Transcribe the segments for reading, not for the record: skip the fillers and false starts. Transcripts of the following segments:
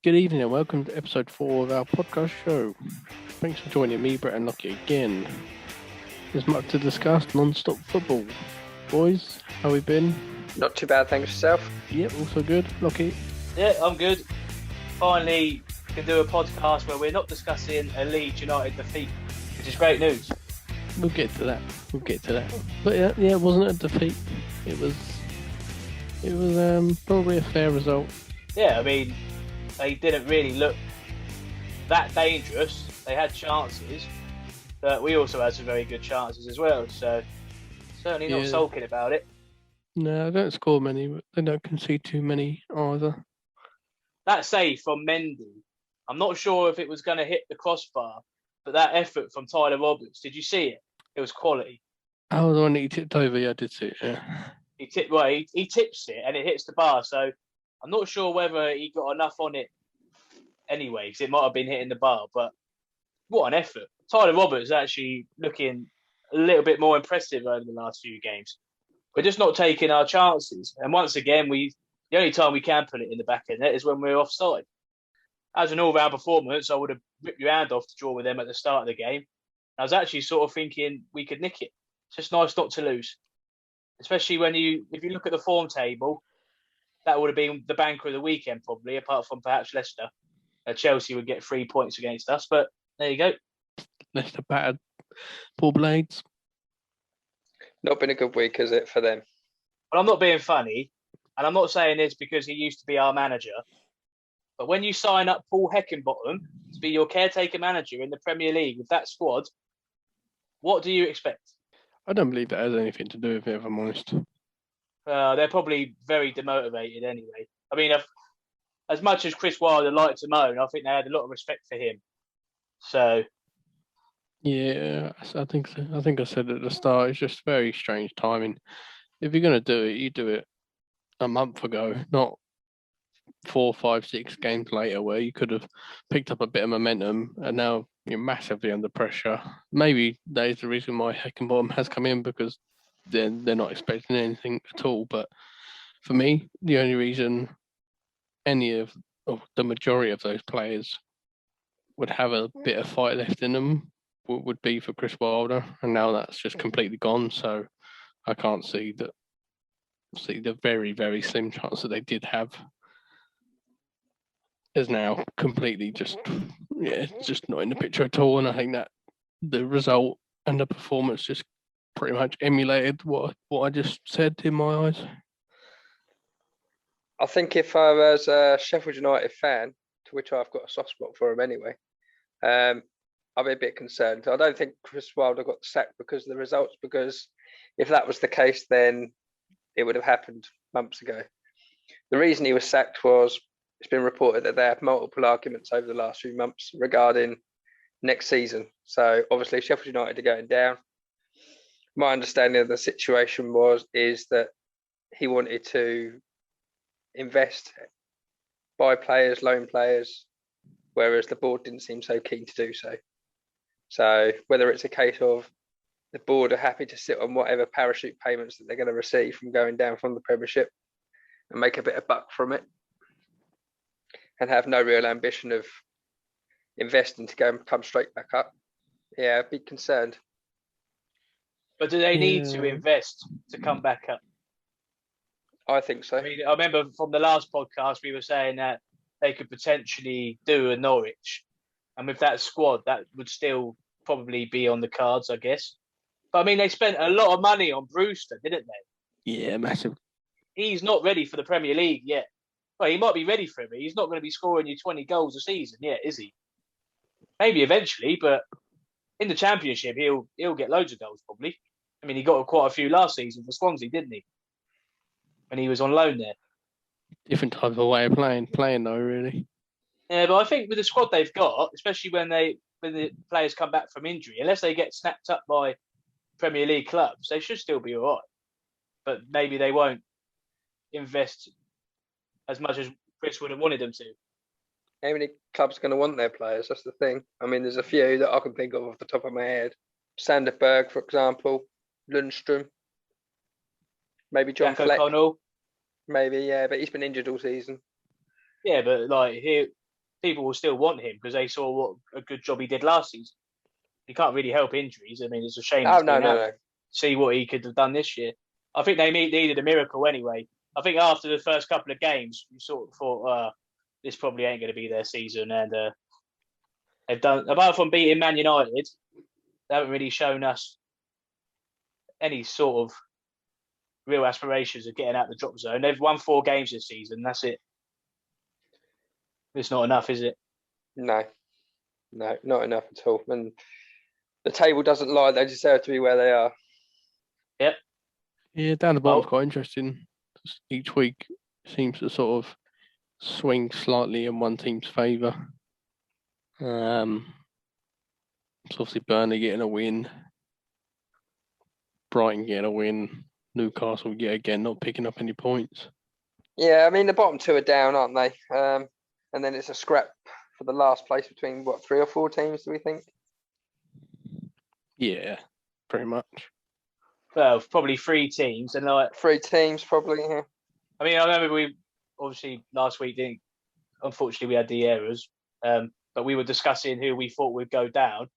Good evening and welcome to episode 4 of our podcast show. Thanks for joining me, Brett and Lockie, again. There's much to discuss, non-stop football. Boys, how we been? Not too bad, thanks yourself. Yep, also good. Lockie? Yeah, I'm good. Finally, can do a podcast where we're not discussing a Leeds United defeat, which is great news. We'll get to that. But yeah, it wasn't a defeat. It was probably a fair result. Yeah, I mean, they didn't really look that dangerous. They had chances, but we also had some very good chances as well. So certainly not sulking about it. No, they don't score many, but they don't concede too many either. That save from Mendy, I'm not sure if it was going to hit the crossbar, but that effort from Tyler Roberts, did you see it? It was quality. Oh, the one that he tipped over, yeah, I did see it, yeah. He tips it and it hits the bar. So I'm not sure whether he got enough on it anyway, because it might have been hitting the bar. But what an effort. Tyler Roberts is actually looking a little bit more impressive over the last few games. We're just not taking our chances. And once again, the only time we can put it in the back of the net is when we're offside. As an all-round performance, I would have ripped your hand off to draw with them at the start of the game. I was actually sort of thinking we could nick it. It's just nice not to lose. Especially if you look at the form table, that would have been the banker of the weekend probably, apart from perhaps Leicester. Chelsea would get 3 points against us, but there you go. Leicester battered poor Blades. Not been a good week, is it, for them? But I'm not being funny, and I'm not saying this because he used to be our manager, but when you sign up Paul Heckingbottom to be your caretaker manager in the Premier League with that squad, what do you expect? I don't believe that has anything to do with it, if I'm honest. They're probably very demotivated anyway. I mean, as much as Chris Wilder liked to moan, I think they had a lot of respect for him. So, yeah, I think so. I think I said at the start, it's just very strange timing. If you're going to do it, you do it a month ago, not 4, 5, 6 games later, where you could have picked up a bit of momentum, and now you're massively under pressure. Maybe that is the reason why Heckingbottom has come in, because they're not expecting anything at all. But for me, the only reason any of the majority of those players would have a bit of fight left in them would be for Chris Wilder, and now that's just completely gone. So I can't see the very, very slim chance that they did have is now completely just not in the picture at all. And I think that the result and the performance just pretty much emulated what I just said in my eyes. I think if I was a Sheffield United fan, to which I've got a soft spot for him anyway, I'd be a bit concerned. I don't think Chris Wilder got sacked because of the results, because if that was the case, then it would have happened months ago. The reason he was sacked was it's been reported that they have multiple arguments over the last few months regarding next season. So obviously Sheffield United are going down. My understanding of the situation is that he wanted to invest, buy players, loan players, whereas the board didn't seem so keen to do so. So whether it's a case of the board are happy to sit on whatever parachute payments that they're going to receive from going down from the Premiership and make a bit of buck from it, and have no real ambition of investing to go and come straight back up, yeah, I'd be concerned. But do they need to invest to come back up? I think so. I mean, I remember from the last podcast we were saying that they could potentially do a Norwich, and with that squad, that would still probably be on the cards, I guess. But I mean, they spent a lot of money on Brewster, didn't they? Yeah, massive. He's not ready for the Premier League yet. Well, he might be ready for it, but he's not going to be scoring you 20 goals a season yet, is he? Maybe eventually, but in the Championship, he'll get loads of goals probably. I mean, he got quite a few last season for Swansea, didn't he? When he was on loan there. Different type of way of playing though, really. Yeah, but I think with the squad they've got, especially when the players come back from injury, unless they get snapped up by Premier League clubs, they should still be all right. But maybe they won't invest as much as Chris would have wanted them to. How many clubs are going to want their players? That's the thing. I mean, there's a few that I can think of off the top of my head. Sanderberg, for example, Lundstrom, maybe John Jack Fleck. O'Connell. Maybe, yeah, but he's been injured all season. Yeah, but like people will still want him because they saw what a good job he did last season. He can't really help injuries. I mean, it's a shame Oh he's no, been no, out. no. See what he could have done this year. I think they needed a miracle anyway. I think after the first couple of games, you sort of thought, this probably ain't going to be their season. And they've done, apart from beating Man United, they haven't really shown us any sort of real aspirations of getting out the drop zone. They've won 4 games this season. That's it. It's not enough, is it? No, not enough at all. And the table doesn't lie; they deserve to be where they are. Yep. Yeah, down the bottom's Oh. quite interesting. Each week seems to sort of swing slightly in one team's favour. So obviously Burnley getting a win, Brighton getting a win, Newcastle yet again not picking up any points. Yeah, I mean the bottom 2 are down, aren't they? And then it's a scrap for the last place between 3 or 4 teams. Do we think? Yeah, pretty much. Well, probably 3 teams. And 3 teams probably. Yeah. I mean, I remember we obviously last week didn't. Unfortunately, we had the errors, but we were discussing who we thought would go down.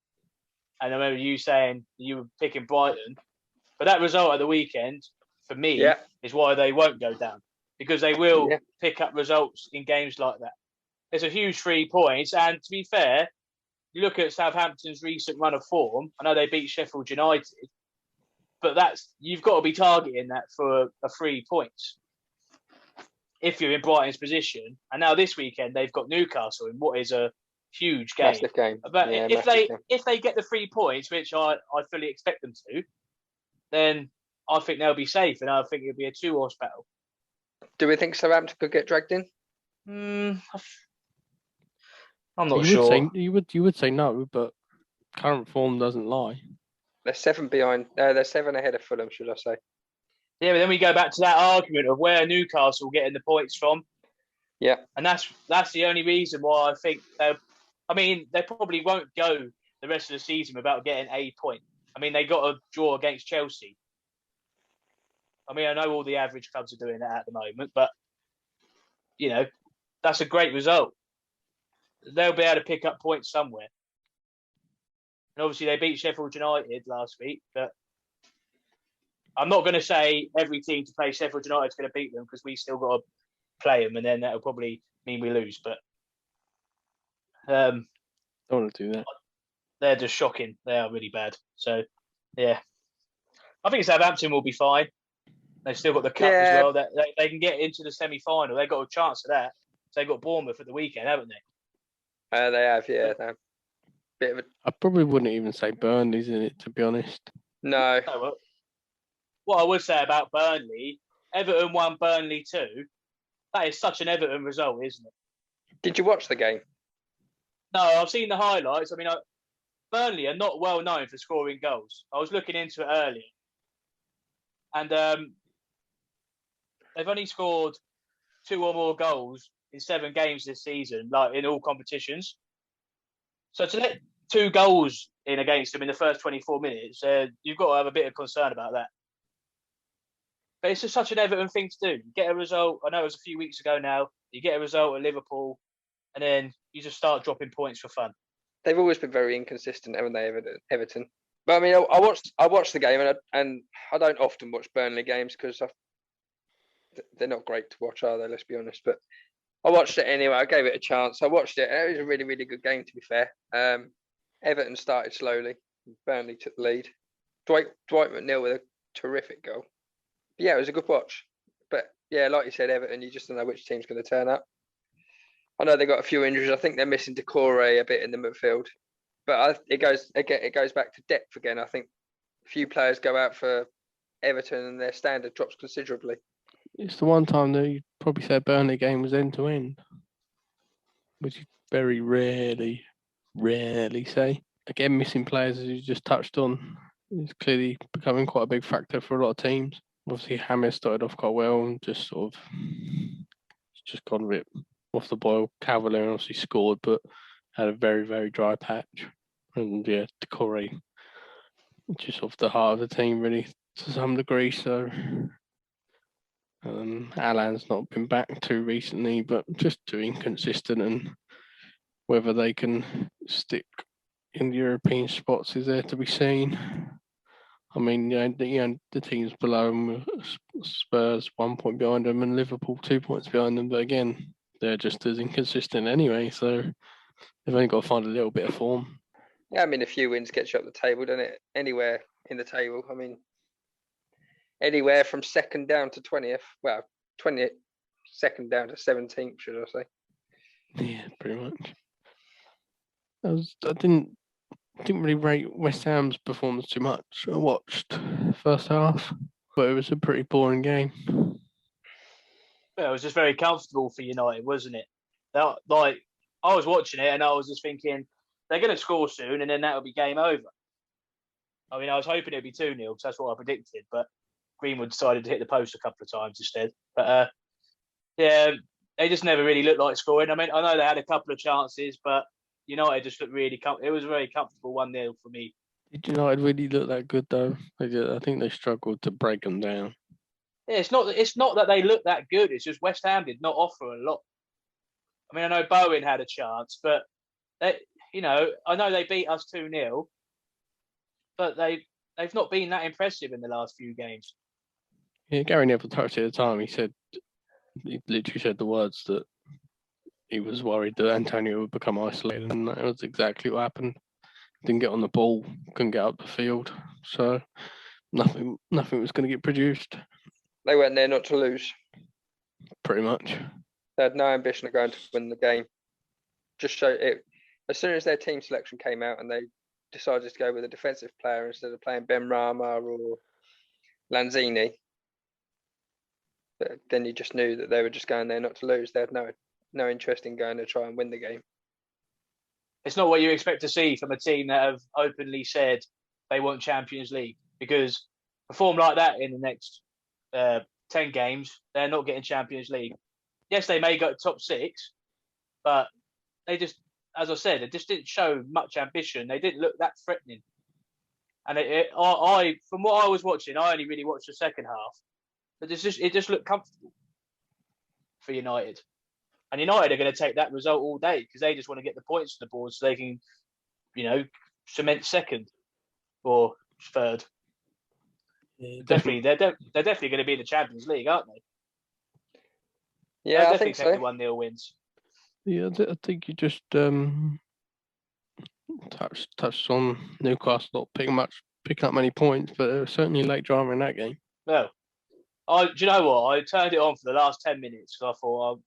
And I remember you saying you were picking Brighton, but that result at the weekend for me is why they won't go down, because they will pick up results in games like that. It's a huge 3 points, and to be fair, you look at Southampton's recent run of form. I know they beat Sheffield United, but you've got to be targeting that for a 3 points if you're in Brighton's position. And now this weekend they've got Newcastle in what is a huge game. Massive game. But if they get the 3 points, which I fully expect them to, then I think they'll be safe, and I think it'll be a 2-horse battle. Do we think Southampton could get dragged in? I'm not sure. You would say no, but current form doesn't lie. They're 7 behind. They're 7 ahead of Fulham, should I say? Yeah, but then we go back to that argument of where Newcastle getting the points from. Yeah, and that's the only reason why I think they probably won't go the rest of the season without getting a point. I mean, they got a draw against Chelsea. I mean, I know all the average clubs are doing that at the moment, but that's a great result. They'll be able to pick up points somewhere. And obviously they beat Sheffield United last week, but I'm not going to say every team to play Sheffield United is going to beat them, because we still got to play them, and then that'll probably mean we lose. But don't want to do that. They're just shocking. They are really bad. So yeah, I think Southampton will be fine. They've still got the cup as well. That they can get into the semi-final. They've got a chance of that. So they've got Bournemouth at the weekend, haven't they? They have. Yeah, they have. Bit of a... I probably wouldn't even say Burnley's in it, to be honest. No. Well, what I would say about Burnley, Everton won Burnley 2. That is such an Everton result, isn't it? Did you watch the game? No, I've seen the highlights. I mean, Burnley are not well known for scoring goals. I was looking into it earlier, and they've only scored 2 or more goals in 7 games this season, like in all competitions. So to let 2 goals in against them in the first 24 minutes, you've got to have a bit of concern about that. But it's just such an Everton thing to do. You get a result. I know it was a few weeks ago now. You get a result at Liverpool, and then you just start dropping points for fun. They've always been very inconsistent, haven't they, Everton? But I mean, I watched the game, and I don't often watch Burnley games because they're not great to watch, are they? Let's be honest. But I watched it anyway. I gave it a chance. I watched it. It was a really, really good game, to be fair. Everton started slowly. Burnley took the lead. Dwight McNeil with a terrific goal. But yeah, it was a good watch. But yeah, like you said, Everton, you just don't know which team's going to turn up. I know they got a few injuries. I think they're missing Decore a bit in the midfield. But it goes back to depth again. I think a few players go out for Everton and their standard drops considerably. It's the one time that you probably say a Burnley game was end to end, which you very rarely say. Again, missing players, as you just touched on, is clearly becoming quite a big factor for a lot of teams. Obviously, James started off quite well and just sort of just gone a bit off the boil. Cavalier obviously scored, but had a very, very dry patch. And yeah, Decore, just off the heart of the team, really, to some degree. So Alan's not been back too recently, but just too inconsistent. And Whether they can stick in the European spots is there to be seen. I mean, the teams below them, Spurs 1 point behind them, and Liverpool 2 points behind them. But again, they're just as inconsistent anyway. So they've only got to find a little bit of form. Yeah, I mean, a few wins gets you up the table, doesn't it? Anywhere in the table. I mean, anywhere from second down to 20th. Well, 20th, second down to 17th, should I say? Yeah, pretty much. I didn't really rate West Ham's performance too much. I watched first half, but it was a pretty boring game. Yeah, it was just very comfortable for United, wasn't it? Like, I was watching it and I was just thinking, they're going to score soon and then that'll be game over. I mean, I was hoping it'd be 2-0 because that's what I predicted, but Greenwood decided to hit the post a couple of times instead. But yeah, they just never really looked like scoring. I mean, I know they had a couple of chances, but United just looked really it was a very comfortable 1-0 for me. Did United really look that good though? I think they struggled to break them down. Yeah, it's not that they look that good. It's just West Ham did not offer a lot. I mean, I know Bowen had a chance, but they, I know they beat us 2-0, but they've not been that impressive in the last few games. Yeah, Gary Neville touched it at the time. He literally said the words that he was worried that Antonio would become isolated, and that was exactly what happened. Didn't get on the ball, couldn't get up the field, so nothing was going to get produced. They went there not to lose. Pretty much. They had no ambition of going to win the game. Just show it. As soon as their team selection came out and they decided to go with a defensive player instead of playing Ben Rama or Lanzini, then you just knew that they were just going there not to lose. They had no interest in going to try and win the game. It's not what you expect to see from a team that have openly said they want Champions League, because perform like that in the next 10 games, they're not getting Champions League. Yes, they may go top 6, but they just, as I said, it just didn't show much ambition. They didn't look that threatening. And from what I was watching, I only really watched the second half, but it just looked comfortable for United. And United are going to take that result all day because they just want to get the points to the board so they can, cement second or third. Yeah, definitely, they're definitely going to be in the Champions League, aren't they? Yeah, I think so. The 1-0 wins. Yeah, I think you just touched on Newcastle not picking up many points, but there was certainly late drama in that game. Well, do you know what? I turned it on for the last 10 minutes because I thought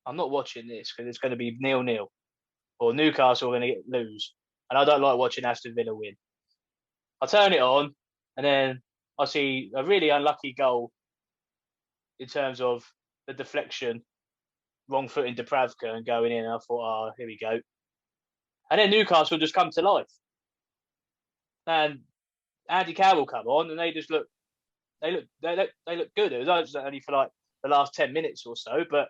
I'm not watching this because it's going to be 0-0 or Newcastle are going to lose, and I don't like watching Aston Villa win. I turn it on, and then I see a really unlucky goal in terms of the deflection, wrong foot in Dubravka and going in. And I thought, here we go. And then Newcastle just come to life. And Andy Carroll come on, and they look good. It was only for like the last 10 minutes or so, but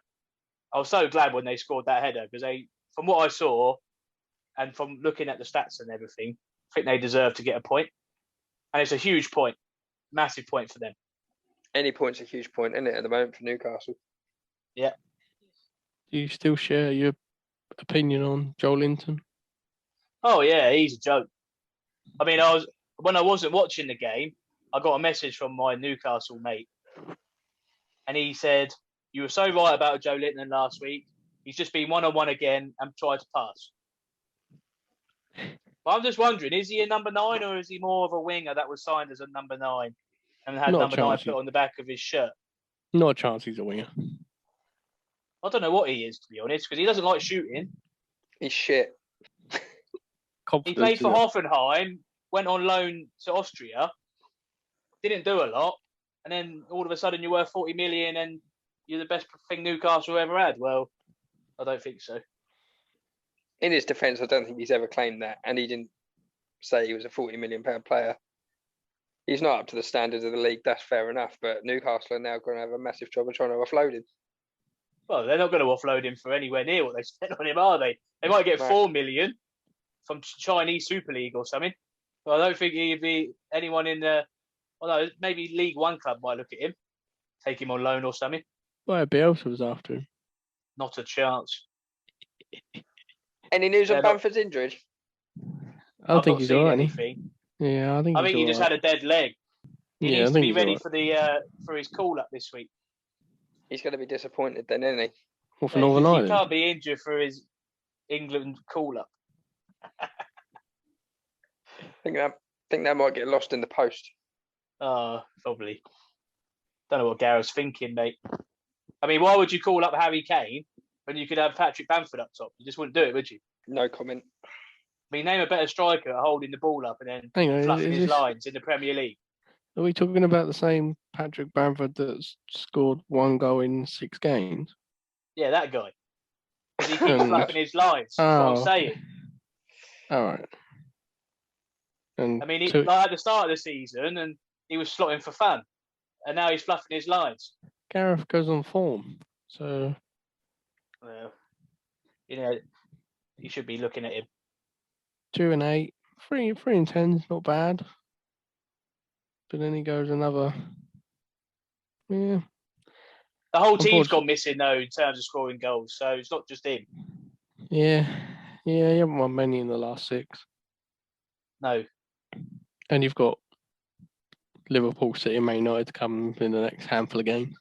I was so glad when they scored that header because from what I saw and from looking at the stats and everything, I think they deserve to get a point. And it's a huge point, massive point for them. Any point's a huge point, isn't it, at the moment for Newcastle? Yeah. Do you still share your opinion on Joelinton? Oh yeah, he's a joke. I mean, when I wasn't watching the game, I got a message from my Newcastle mate, and he said, "You were so right about Joelinton last week. He's just been 1-on-1 again and tried to pass." But I'm just wondering, is he a number 9 or is he more of a winger that was signed as a number 9 and had number 9 put on the back of his shirt? Not a chance he's a winger. I don't know what he is, to be honest, because he doesn't like shooting. He's shit. He played for Hoffenheim, went on loan to Austria, didn't do a lot, and then all of a sudden you're worth 40 million and you're the best thing Newcastle ever had. Well, I don't think so. In his defence, I don't think he's ever claimed that, and he didn't say he was a £40 million player. He's not up to the standards of the league, that's fair enough, but Newcastle are now going to have a massive trouble trying to offload him. Well, they're not going to offload him for anywhere near what they spent on him, are they? They might get 4 million from Chinese Super League or something. Well, I don't think he'd be anyone in the... Although maybe League One club might look at him, take him on loan or something. Well, Bielsa was after him. Not a chance. Any news on They're not- Bamford's injury? I I've think not he's seen all right. anything. Yeah, I think I he's think he all just right. had a dead leg. He Yeah, I needs to think be he's ready all for for his call up this week. He's going to be disappointed then, isn't he? Well, for Yeah, Northern he Ireland. can't be injured for his England call up. I think that might get lost in the post. Oh, probably. Don't know what Gareth's thinking, mate. I mean, why would you call up Harry Kane when you could have Patrick Bamford up top? You just wouldn't do it, would you? No comment. I mean, name a better striker at holding the ball up and then Hang on, fluffing his this, lines in the Premier League. are we talking about the same Patrick Bamford that's scored 1 goal in 6 games? Yeah, that guy. And he keeps fluffing his lines. That's what I'm saying. All right. And I mean, like at the start of the season, and he was slotting for fun, and now he's fluffing his lines. Gareth goes on form, so Well, you know, you should be looking at him. 2 and 8, 3 and 10 is not bad. But then he goes another. Yeah. The whole team's gone missing though in terms of scoring goals, so it's not just him. Yeah, he haven't won many in the last 6. No. And you've got Liverpool, City, and Man United to come in the next handful of games.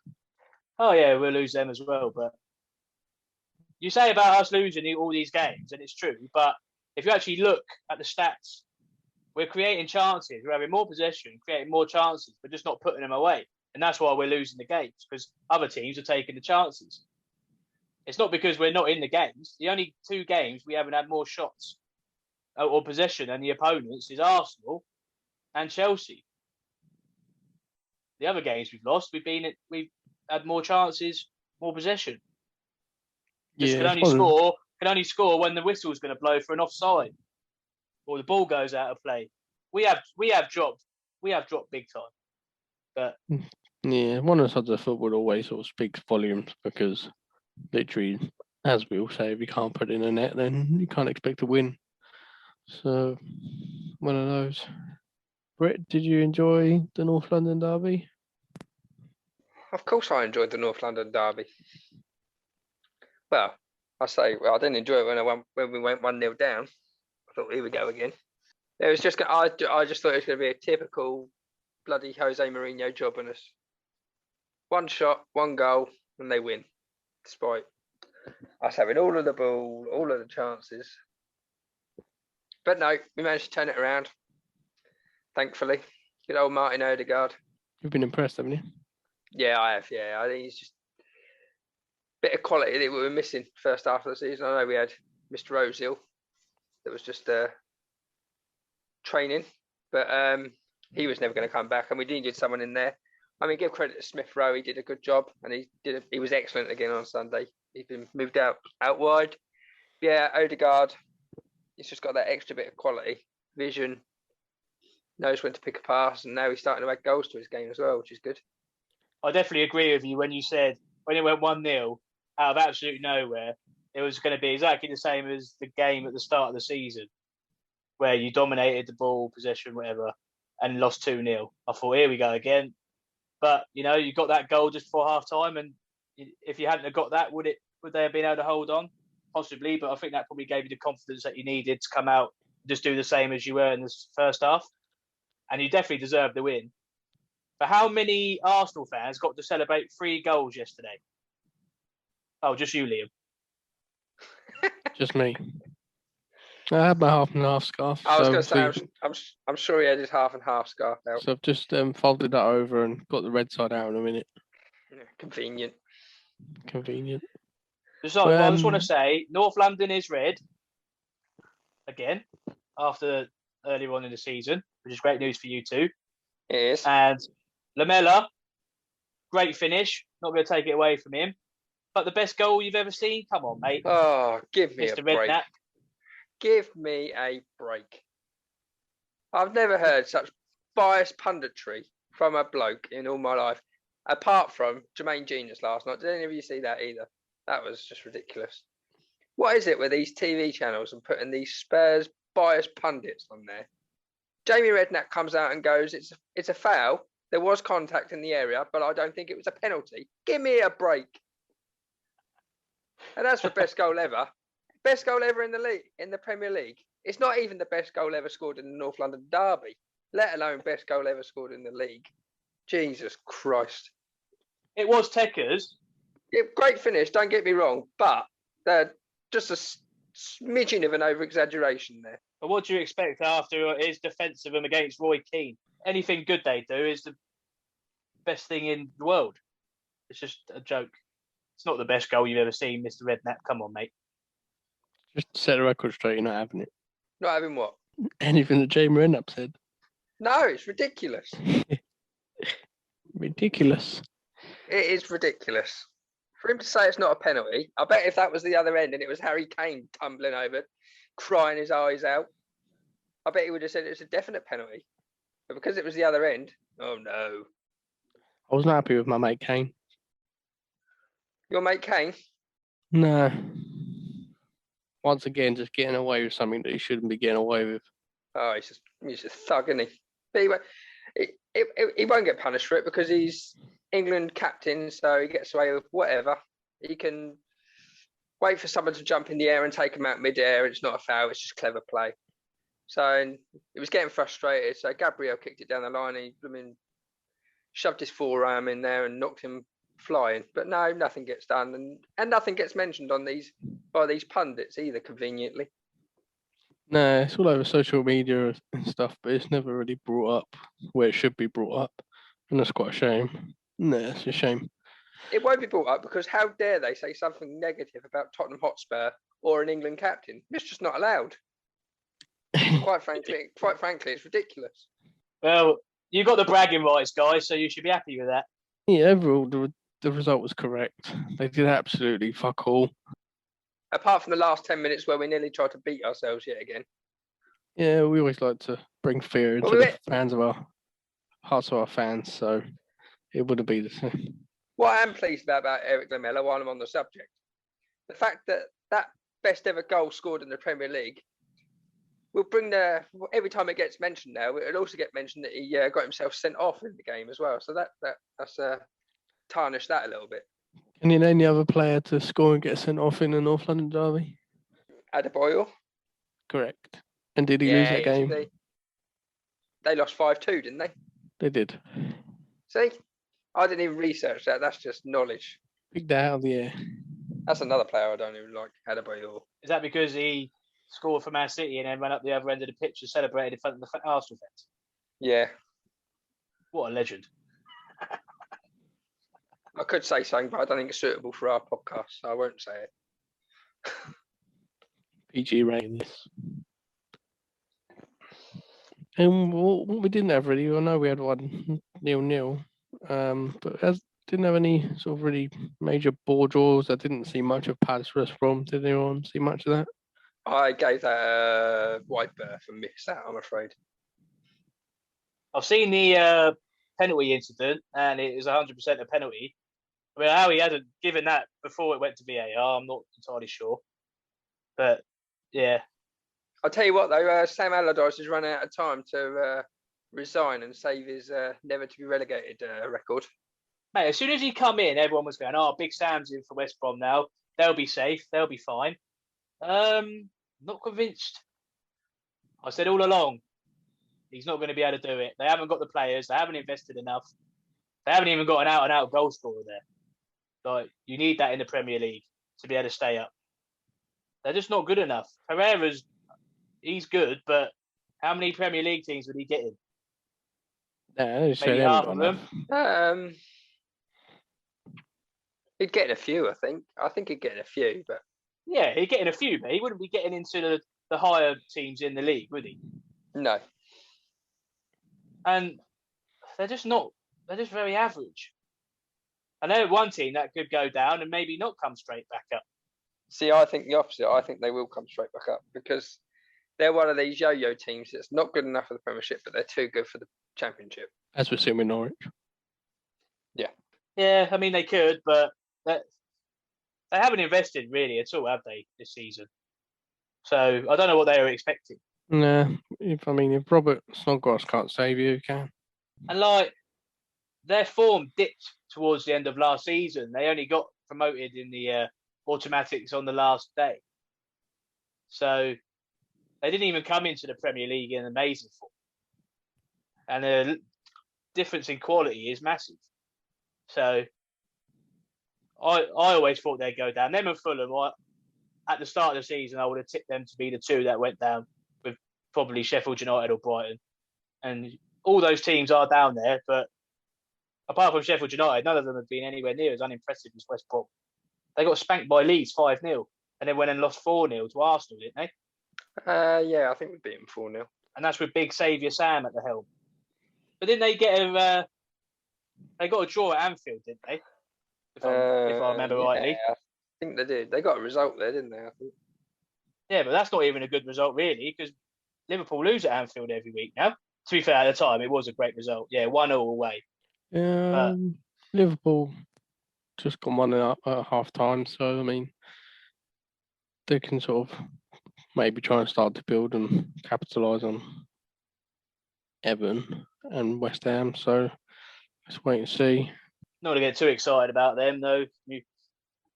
Oh yeah, we'll lose them as well. But you say about us losing all these games, and it's true. But if you actually look at the stats, we're creating chances. We're having more possession, creating more chances, but just not putting them away. And that's why we're losing the games, because other teams are taking the chances. It's not because we're not in the games. The only 2 games we haven't had more shots or possession than the opponents is Arsenal and Chelsea. The other games we've lost, we've had more chances, more possession. Just can only score when the whistle's going to blow for an offside or the ball goes out of play. We have dropped big time. But yeah, one of the sides of football always sort of speaks volumes, because literally, as we all say, if you can't put it in a net, then you can't expect to win. So, one of those. Brett, did you enjoy the North London derby? Of course I enjoyed the North London derby. Well, I didn't enjoy it when we went 1-0 down. I thought, here we go again. It was just I just thought it was going to be a typical bloody Jose Mourinho job on us. 1 shot, 1 goal, and they win. Despite us having all of the ball, all of the chances. But no, we managed to turn it around. Thankfully. Good old Martin Odegaard. You've been impressed, haven't you? Yeah, I have. Yeah, I think he's just a bit of quality that we were missing first half of the season. I know we had Mr. Ozil that was just training, but he was never going to come back, and we needed someone in there. I mean, give credit to Smith Rowe; he did a good job, and he was excellent again on Sunday. He's been moved out wide. Yeah, Odegaard, he's just got that extra bit of quality, vision, knows when to pick a pass, and now he's starting to add goals to his game as well, which is good. I definitely agree with you when you said when it went 1-0 out of absolute nowhere, it was going to be exactly the same as the game at the start of the season, where you dominated the ball, possession, whatever, and lost 2-0. I thought, here we go again. But you got that goal just before half time, and if you hadn't have got that, would they have been able to hold on? Possibly, but I think that probably gave you the confidence that you needed to come out and just do the same as you were in the first half. And you definitely deserved the win. But how many Arsenal fans got to celebrate 3 goals yesterday? Oh, just you, Liam. Just me. I had my half and half scarf. I was going to say, I'm sure he had his half and half scarf out. So I've just folded that over and got the red side out in a minute. Yeah, convenient. I just want to say, North London is red again after earlier on in the season, which is great news for you two. It is. And Lamella, great finish. Not going to take it away from him. But the best goal you've ever seen? Come on, mate. Oh, give me Mr. a break. Redknapp. Give me a break. I've never heard such biased punditry from a bloke in all my life, apart from Jermaine Genius last night. Did any of you see that either? That was just ridiculous. What is it with these TV channels and putting these Spurs biased pundits on there? Jamie Redknapp comes out and goes, it's a foul. There was contact in the area, but I don't think it was a penalty. Give me a break. And as for best goal ever, best goal ever in the league, in the Premier League. It's not even the best goal ever scored in the North London derby, let alone best goal ever scored in the league. Jesus Christ! It was Tekker's. Yeah, great finish. Don't get me wrong, but just a smidgen of an over-exaggeration there. But what do you expect after his defence of him against Roy Keane? Anything good they do is the best thing in the world. It's just a joke. It's not the best goal you've ever seen, Mr. Redknapp. Come on, mate. Just set the record straight, you're not having it. Not having what? Anything that Jamie Redknapp said. No, it's ridiculous. Ridiculous. It is ridiculous. For him to say it's not a penalty, I bet if that was the other end and it was Harry Kane tumbling over, crying his eyes out, I bet he would have said it's a definite penalty. But because it was the other end, oh no. I wasn't happy with my mate Kane. Your mate Kane? No. Once again, just getting away with something that he shouldn't be getting away with. Oh, he's a thug, isn't he? But he won't get punished for it because he's England captain, so he gets away with whatever. He can wait for someone to jump in the air and take him out mid-air. It's not a foul, it's just clever play. So he was getting frustrated, so Gabriel kicked it down the line. He shoved his forearm in there and knocked him flying. But no, nothing gets done, and nothing gets mentioned by these pundits either, conveniently. No, it's all over social media and stuff, but it's never really brought up where it should be brought up. And that's quite a shame. No, it's a shame. It won't be brought up because how dare they say something negative about Tottenham Hotspur or an England captain? It's just not allowed. Quite frankly, it's ridiculous. Well, you got the bragging rights, guys, so you should be happy with that. Yeah, overall, the result was correct. They did absolutely fuck all. Apart from the last 10 minutes where we nearly tried to beat ourselves yet again. Yeah, we always like to bring fear into the fans of our hearts of our fans, so it wouldn't be the same. What I am pleased about Eric Lamela, while I'm on the subject, the fact that best ever goal scored in the Premier League will bring every time it gets mentioned now, it'll also get mentioned that he got himself sent off in the game as well. So that's tarnished that a little bit. Can you name the other player to score and get sent off in the North London derby? Adebayor. Correct. And did he lose that game? They lost 5-2, didn't they? They did. See? I didn't even research that. That's just knowledge. Pick that out of the air. That's another player I don't even like, Adebayor. Is that because he scored for Man City and then ran up the other end of the pitch and celebrated in front of the Arsenal fans? Yeah. What a legend. I could say something, but I don't think it's suitable for our podcast, so I won't say it. PG rating this. And what we didn't have really, I know we had 1-0, but didn't have any sort of really major ball draws. I didn't see much of Palace West Brom. Did anyone see much of that? I gave that a wide berth and missed that, I'm afraid. I've seen the penalty incident, and it is 100% a penalty. I mean, how he hadn't given that before it went to VAR, I'm not entirely sure. But, yeah. I'll tell you what, though, Sam Allardyce has run out of time to resign and save his never-to-be relegated record. Mate, as soon as he come in, everyone was going, oh, Big Sam's in for West Brom now. They'll be safe. They'll be fine. Not convinced. I said all along, he's not going to be able to do it. They haven't got the players. They haven't invested enough. They haven't even got an out-and-out goal scorer there. Like, you need that in the Premier League to be able to stay up. They're just not good enough. Herrera's, he's good, but how many Premier League teams would he get in? Maybe half of them. He'd get in a few, I think. I think he'd get in a few, but... Yeah, he'd get in a few, but he wouldn't be getting into the higher teams in the league, would he? No. And they're just very average. And they're one team that could go down and maybe not come straight back up. See, I think the opposite. I think they will come straight back up because they're one of these yo-yo teams that's not good enough for the Premiership, but they're too good for the Championship. As we're seeing with Norwich. Yeah. Yeah, I mean, they could, but they haven't invested really at all, have they, this season? So I don't know what they were expecting. Nah, if Robert Snodgrass can't save you, he can. And their form dipped towards the end of last season. They only got promoted in the automatics on the last day. So they didn't even come into the Premier League in amazing form. And the difference in quality is massive. So I always thought they'd go down. Them and Fulham, at the start of the season, I would have tipped them to be the two that went down, with probably Sheffield United or Brighton. And all those teams are down there, but apart from Sheffield United, none of them have been anywhere near as unimpressive as West Brom. They got spanked by Leeds 5-0 and then went and lost 4-0 to Arsenal, didn't they? Yeah, I think we beat them 4-0. And that's with big saviour Sam at the helm. But didn't they get they got a draw at Anfield, didn't they? If I remember rightly. I think they did. They got a result there, didn't they? I think. Yeah, but that's not even a good result, really, because Liverpool lose at Anfield every week now. To be fair, at the time, it was a great result. Yeah, 1-0 away. Liverpool just got 1 at half time, so I mean, they can sort of maybe try and start to build and capitalise on Everton and West Ham. So let's wait and see. Not to get too excited about them, though.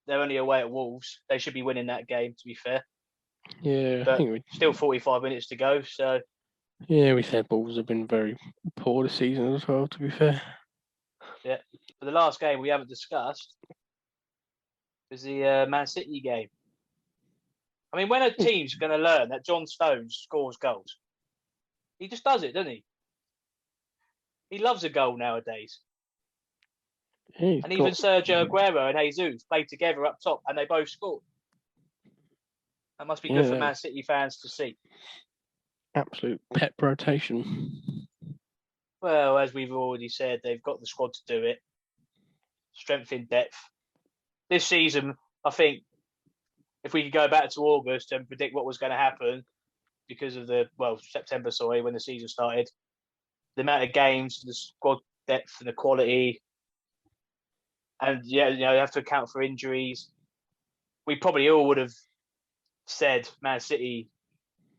They're only away at Wolves. They should be winning that game, to be fair. Yeah, but I think still 45 minutes to go. So yeah, we said Wolves have been very poor this season as well, to be fair. Yeah, but the last game we haven't discussed was the Man City game. I mean, when a team's going to learn that John Stones scores goals, he just does it, doesn't he? He loves a goal nowadays. Yeah, and even Sergio Aguero and Jesus played together up top, and they both scored. That must be good for Man City fans to see. Absolute pep rotation. Well, as we've already said, they've got the squad to do it. Strength in depth. This season, I think, if we could go back to August and predict what was going to happen because of September, when the season started, the amount of games, the squad depth and the quality, and you have to account for injuries. We probably all would have said Man City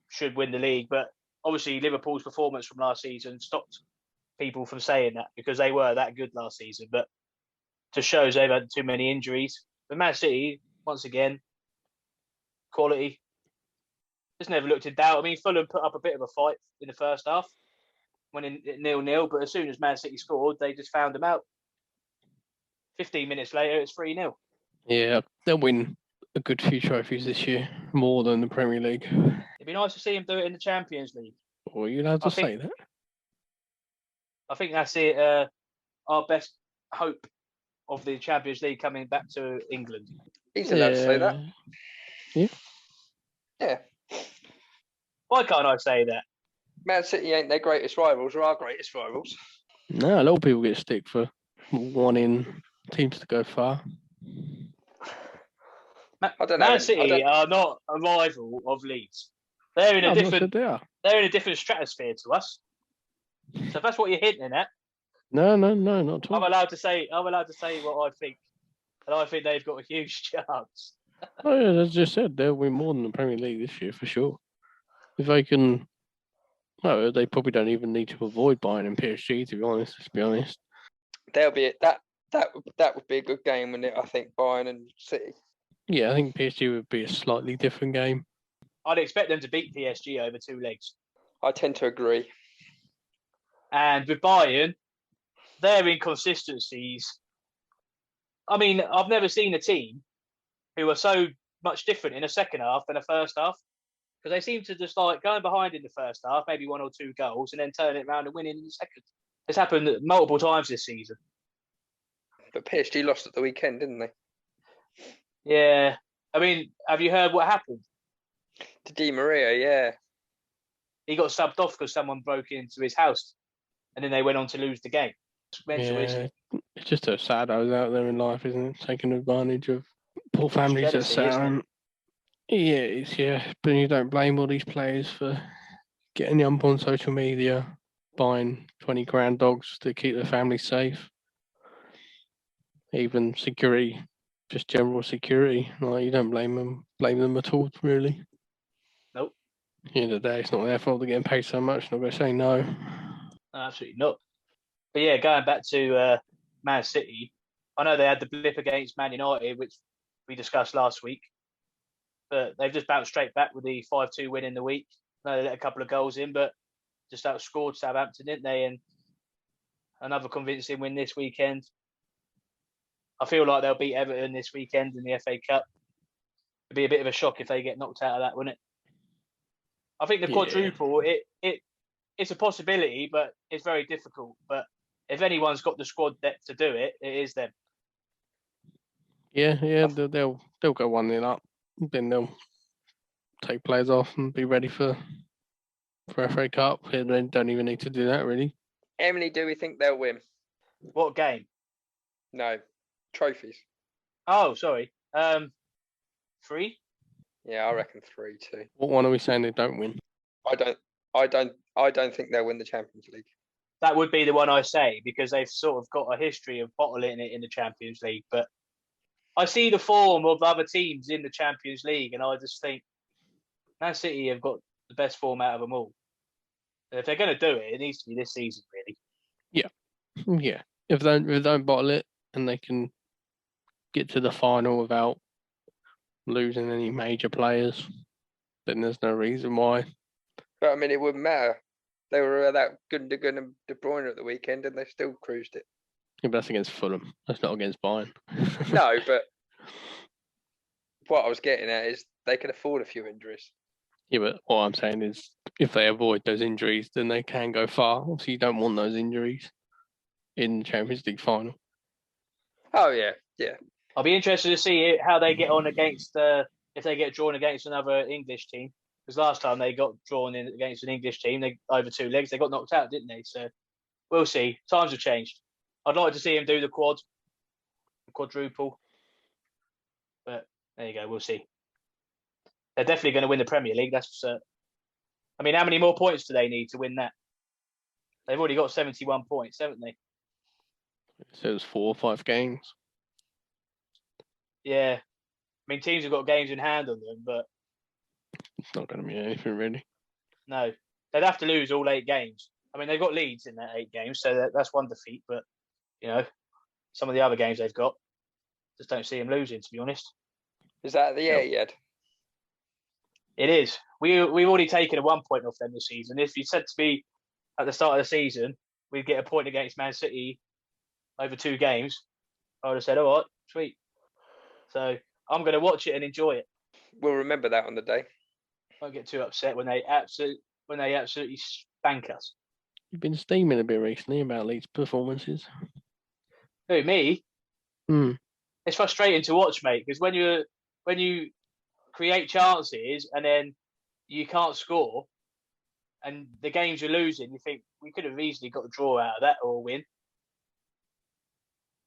should win the league, but obviously Liverpool's performance from last season stopped people from saying that because they were that good last season. But just shows they've had too many injuries. But Man City, once again, quality. Just never looked in doubt. I mean, Fulham put up a bit of a fight in the first half, went in 0-0, but as soon as Man City scored, they just found them out. 15 minutes later, it's 3-0. Yeah, they'll win a good few trophies this year, more than the Premier League. It'd be nice to see them do it in the Champions League. Well, you're allowed to say that. I think that's it. Our best hope of the Champions League coming back to England. He's allowed to say that. Yeah. Yeah. Why can't I say that? Man City ain't their greatest rivals or our greatest rivals. No, a lot of people get stick for wanting teams to go far. I don't know. Man City are not a rival of Leeds. They're in a They're in a different stratosphere to us. So if that's what you're hinting at. No, not at all. I'm allowed to say what I think, and I think they've got a huge chance. Oh yeah, as I just said, they'll win more than the Premier League this year for sure. If they can, they probably don't even need to avoid Bayern and PSG. To be honest, let's be honest. They'll be that would be a good game, wouldn't it? I think Bayern and City. Yeah, I think PSG would be a slightly different game. I'd expect them to beat PSG over 2 legs. I tend to agree. And with Bayern, their inconsistencies. I mean, I've never seen a team who are so much different in the second half than the first half. Because they seem to just like going behind in the first half, maybe 1 or 2 goals, and then turn it around and win in the second. It's happened multiple times this season. But PSG lost at the weekend, didn't they? Yeah. I mean, have you heard what happened? To Di Maria, yeah. He got subbed off because someone broke into his house, and then they went on to lose the game. It's mental, isn't it? It's just a saddos out there in life, isn't it? Taking advantage of poor families that sat around. Yeah, but you don't blame all these players for getting up on social media, buying 20 grand dogs to keep their family safe. Even security, just general security. Like, you don't blame them at all, really. Nope. At the end of the day, it's not their fault they're getting paid so much. Not going to say no. Absolutely not. But yeah, going back to Man City, I know they had the blip against Man United, which we discussed last week. but they've just bounced straight back with the 5-2 win in the week. No, they let a couple of goals in, but just outscored Southampton, didn't they? And another convincing win this weekend. I feel like they'll beat Everton this weekend in the FA Cup. It'd be a bit of a shock if they get knocked out of that, wouldn't it? I think the quadruple, it's a possibility, but it's very difficult. But if anyone's got the squad depth to do it, it is them. Yeah, they'll go 1-0 up. Then they'll take players off and be ready for FA Cup. They don't even need to do that, really. How many do we think they'll win? What game? No, trophies. Oh, sorry. 3? Yeah, I reckon 3 too. What one are we saying they don't win? I don't think they'll win the Champions League. That would be the one I say, because they've sort of got a history of bottling it in the Champions League. But I see the form of other teams in the Champions League, and I just think Man City have got the best form out of them all. And if they're going to do it, it needs to be this season, really. Yeah. If they don't bottle it and they can get to the final without losing any major players, then there's no reason why. But I mean, it wouldn't matter. They were that Gundogan and De Bruyne at the weekend, and they still cruised it. Yeah, but that's against Fulham. That's not against Bayern. No, but what I was getting at is they can afford a few injuries. Yeah, but what I'm saying is if they avoid those injuries, then they can go far. Obviously, you don't want those injuries in the Champions League final. Oh, yeah. I'll be interested to see how they get on against, if they get drawn against another English team. Because last time they got drawn in against an English team, they over 2 legs, they got knocked out, didn't they? So we'll see. Times have changed. I'd like to see him do the quadruple. But there you go, we'll see. They're definitely going to win the Premier League, that's for certain. I mean, how many more points do they need to win that? They've already got 71 points, haven't they? So it was 4 or 5 games. Yeah. I mean, teams have got games in hand on them, but It's not going to be anything, really. no. They'd have to lose all 8 games. I mean, they've got Leeds in that 8 games, so that's one defeat. But, some of the other games they've got, just don't see them losing, to be honest. Is that the Etihad? It is. We've already taken a 1 point off them this season. If you said to me at the start of the season, we'd get a point against Man City over 2 games, I would have said, all right, sweet. So I'm going to watch it and enjoy it. We'll remember that on the day. Won't get too upset when they absolutely spank us. You've been steaming a bit recently about Leeds' performances. Who, me? Hmm. It's frustrating to watch, mate, because when you create chances and then you can't score, and the games you're losing, you think we could have easily got a draw out of that or a win.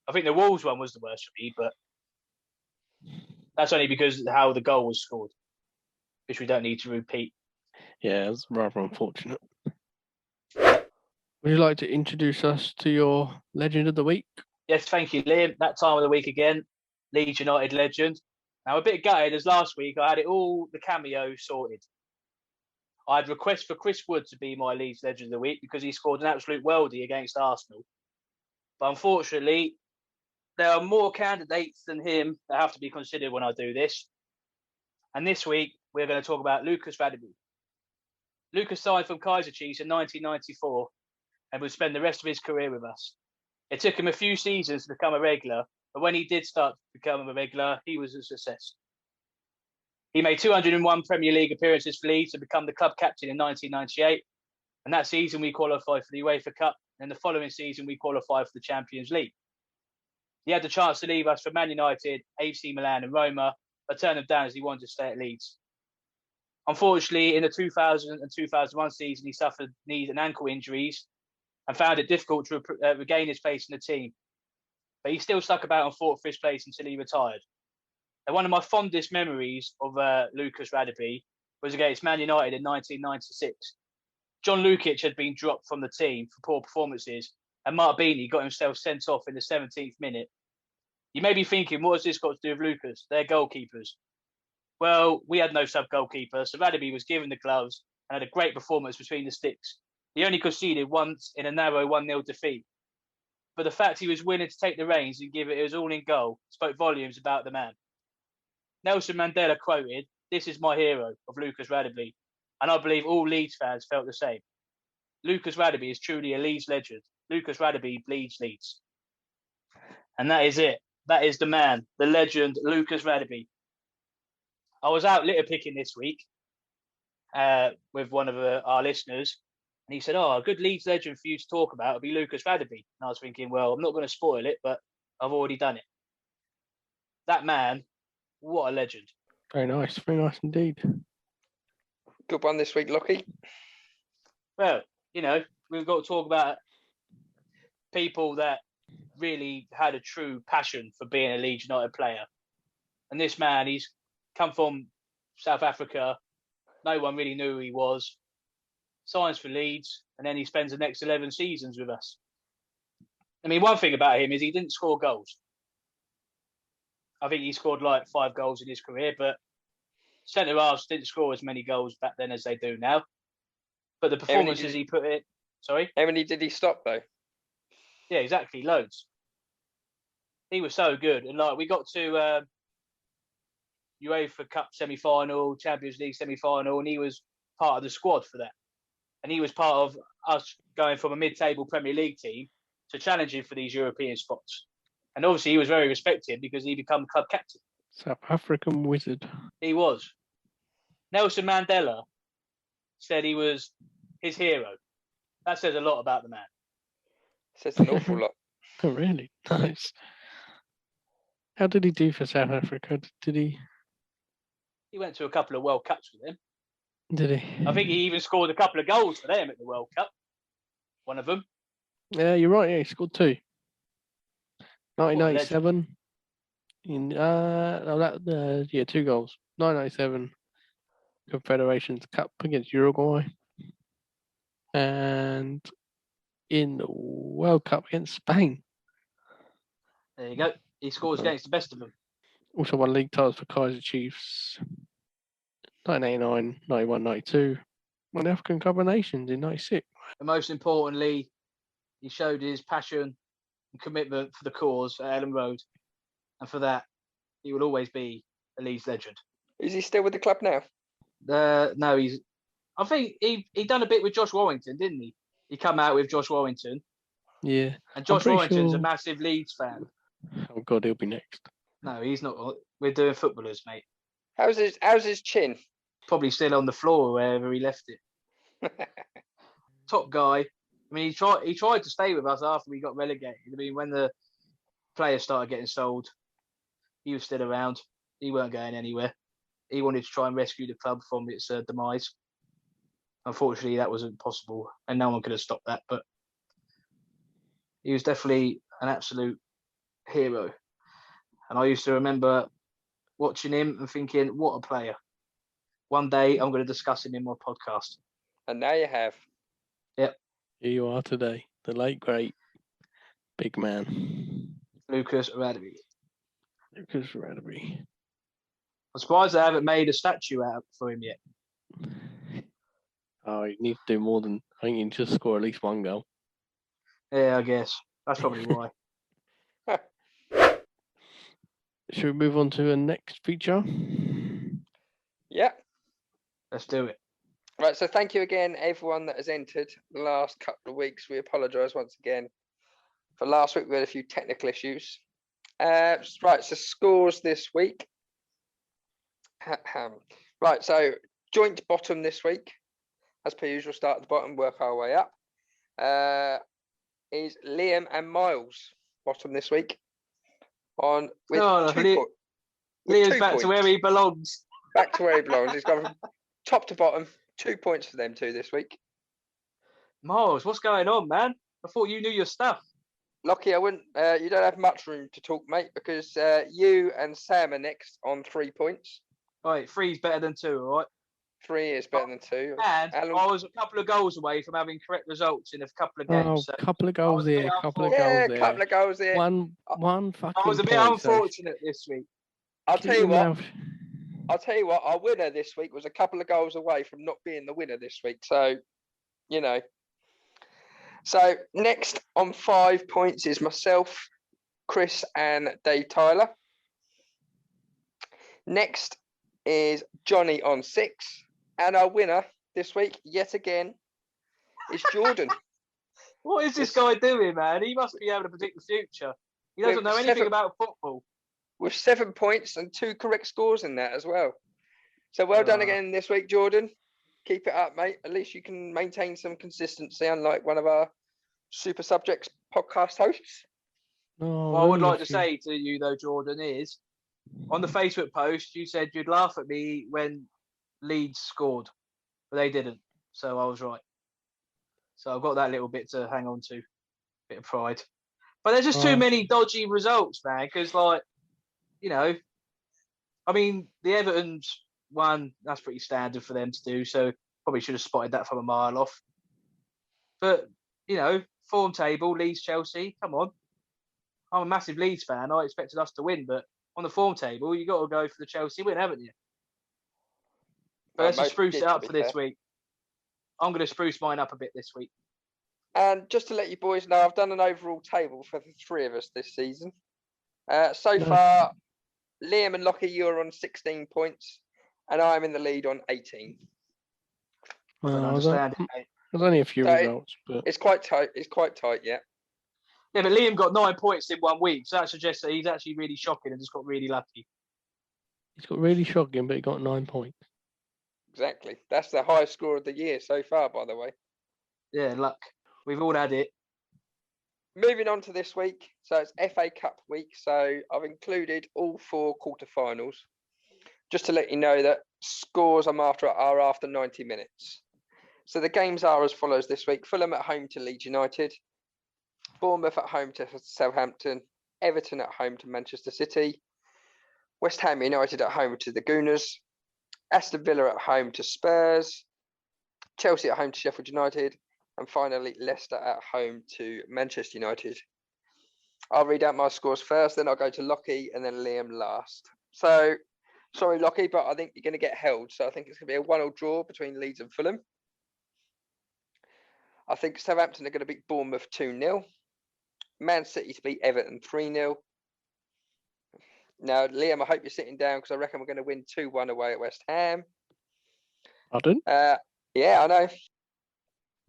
I think the Wolves one was the worst for me, but that's only because of how the goal was scored, which we don't need to repeat. Yeah, it's rather unfortunate. Would you like to introduce us to your legend of the week? Yes, thank you, Liam. That time of the week again, Leeds United legend. Now, a bit gutted as last week, I had it all, the cameo sorted. I had request for Chris Wood to be my Leeds legend of the week because he scored an absolute worldie against Arsenal. But unfortunately, there are more candidates than him that have to be considered when I do this. And this week, we're going to talk about Lucas Radebe. Lucas signed from Kaiser Chiefs in 1994 and would spend the rest of his career with us. It took him a few seasons to become a regular, but when he did start to become a regular, he was a success. He made 201 Premier League appearances for Leeds and become the club captain in 1998. And that season, we qualified for the UEFA Cup. And the following season, we qualified for the Champions League. He had the chance to leave us for Man United, AC Milan and Roma, but turned them down as he wanted to stay at Leeds. Unfortunately, in the 2000 and 2001 season, he suffered knee and ankle injuries and found it difficult to regain his place in the team. But he still stuck about and fought for his place until he retired. And one of my fondest memories of Lucas Radebe was against Man United in 1996. John Lukic had been dropped from the team for poor performances, and Mark Beanie got himself sent off in the 17th minute. You may be thinking, what has this got to do with Lucas? They're goalkeepers. Well, we had no sub-goalkeeper, so Radebe was given the gloves and had a great performance between the sticks. He only conceded once in a narrow 1-0 defeat. But the fact he was willing to take the reins and give it his all in goal spoke volumes about the man. Nelson Mandela quoted, this is my hero of Lucas Radebe. And I believe all Leeds fans felt the same. Lucas Radebe is truly a Leeds legend. Lucas Radebe bleeds Leeds. And that is it. That is the man, the legend, Lucas Radebe. I was out litter picking this week with one of our listeners, and he said, a good Leeds legend for you to talk about would be Lucas Radebe. And I was thinking, well, I'm not going to spoil it, but I've already done it. That man, what a legend. Very nice indeed. Good one this week, Lockie. Well, we've got to talk about people that really had a true passion for being a Leeds United player. And this man, he's come from South Africa. No one really knew who he was. Signs for Leeds, and then he spends the next 11 seasons with us. I mean, one thing about him is he didn't score goals. I think he scored like 5 goals in his career, but centre-halves didn't score as many goals back then as they do now. But the performances he put in... Sorry? How many did he stop, though? Yeah, exactly. Loads. He was so good. And like we got to UEFA Cup semi-final, Champions League semi-final, and he was part of the squad for that. And he was part of us going from a mid-table Premier League team to challenging for these European spots. And obviously he was very respected because he became club captain. South African wizard. He was. Nelson Mandela said he was his hero. That says a lot about the man. Says an awful lot. Oh, really? Nice. How did he do for South Africa? Did he? He went to a couple of World Cups with them. Did he? I think he even scored a couple of goals for them at the World Cup. One of them. Yeah, you're right. Yeah, he scored 2. 1997. In 2 goals. 1997 Confederations Cup against Uruguay, and in the World Cup against Spain. There you go. He scores against the best of them. Also won league titles for Kaiser Chiefs. 1989, 91, 92. Won the African Cup of Nations in 96. And most importantly, he showed his passion and commitment for the cause at Ellen Road. And for that, he will always be a Leeds legend. Is he still with the club now? No, I think he done a bit with Josh Warrington, didn't he? He come out with Josh Warrington. Yeah. And Josh Warrington's a massive Leeds fan. Oh God, he'll be next. No, he's not. We're doing footballers, mate. How's his chin? Probably still on the floor wherever he left it. Top guy. I mean, he tried to stay with us after we got relegated. I mean, when the players started getting sold, he was still around. He weren't going anywhere. He wanted to try and rescue the club from its demise. Unfortunately, that wasn't possible, and no one could have stopped that. But he was definitely an absolute hero. And I used to remember watching him and thinking, what a player. One day, I'm going to discuss him in my podcast. And now you have. Yep. Here you are today, the late, great, big man. Lucas Radebe. Lucas Radebe. I'm surprised they haven't made a statue out for him yet. Oh, you need to do more than... I think you just score at least 1 goal. Yeah, I guess. That's probably why. Should we move on to the next feature? Yeah. Let's do it. Right, so thank you again, everyone that has entered the last couple of weeks. We apologise once again. For last week, we had a few technical issues. Right, so scores this week. Right, so joint bottom this week. As per usual, start at the bottom, work our way up. Is Liam and Miles bottom this week? Liam's back to where he belongs. Back to where he belongs. He's gone from top to bottom. 2 points for them two this week. Miles, what's going on, man? I thought you knew your stuff. Lockie, I wouldn't. You don't have much room to talk, mate, because you and Sam are next on 3 points. All right, 3's better than 2, all right? 3 is better than 2. And I was a couple of goals away from having correct results in a couple of games. Oh, couple of goals there, couple of goals there. Couple of goals there. One fucking I was a bit unfortunate this week. I'll tell you what, our winner this week was a couple of goals away from not being the winner this week. So, you know. So, next on 5 points is myself, Chris and Dave Tyler. Next is Johnny on 6. And our winner this week, yet again, is Jordan. What is this guy doing, man? He must be able to predict the future. He doesn't know anything about football. With 7 points and 2 correct scores in that as well. So well done again this week, Jordan. Keep it up, mate. At least you can maintain some consistency, unlike one of our SuperSUBjects podcast hosts. Oh, What I would like to say to you, though, Jordan, is on the Facebook post, you said you'd laugh at me when Leeds scored, but they didn't. So I was right. So I've got that little bit to hang on to, bit of pride. But there's just too many dodgy results, man. Because, like, you know, I mean, the Everton's one, that's pretty standard for them to do. So probably should have spotted that from a mile off. But, you know, form table, Leeds, Chelsea, come on. I'm a massive Leeds fan. I expected us to win, but on the form table, you got to go for the Chelsea win, haven't you? But let's just spruce it up for this week. I'm going to spruce mine up a bit this week. And just to let you boys know, I've done an overall table for the 3 of us this season. So far, Liam and Lockie, you're on 16 points, and I'm in the lead on 18. I don't understand. There's only a few results, but it's quite tight. It's quite tight, yeah. Yeah, but Liam got 9 points in 1 week, so that suggests that he's actually really shocking and just got really lucky. He's got really shocking, but he got 9 points. Exactly. That's the highest score of the year so far, by the way. Yeah, luck. We've all had it. Moving on to this week. So it's FA Cup week. So I've included all 4 quarterfinals. Just to let you know that scores are after 90 minutes. So the games are as follows this week. Fulham at home to Leeds United. Bournemouth at home to Southampton. Everton at home to Manchester City. West Ham United at home to the Gooners. Aston Villa at home to Spurs. Chelsea at home to Sheffield United. And finally, Leicester at home to Manchester United. I'll read out my scores first, then I'll go to Lockie and then Liam last. So, sorry, Lockie, but I think you're going to get held. So I think it's going to be a 1-1 draw between Leeds and Fulham. I think Southampton are going to beat Bournemouth 2-0. Man City to beat Everton 3-0. Now, Liam, I hope you're sitting down because I reckon we're going to win 2-1 away at West Ham. Pardon? Yeah, I know.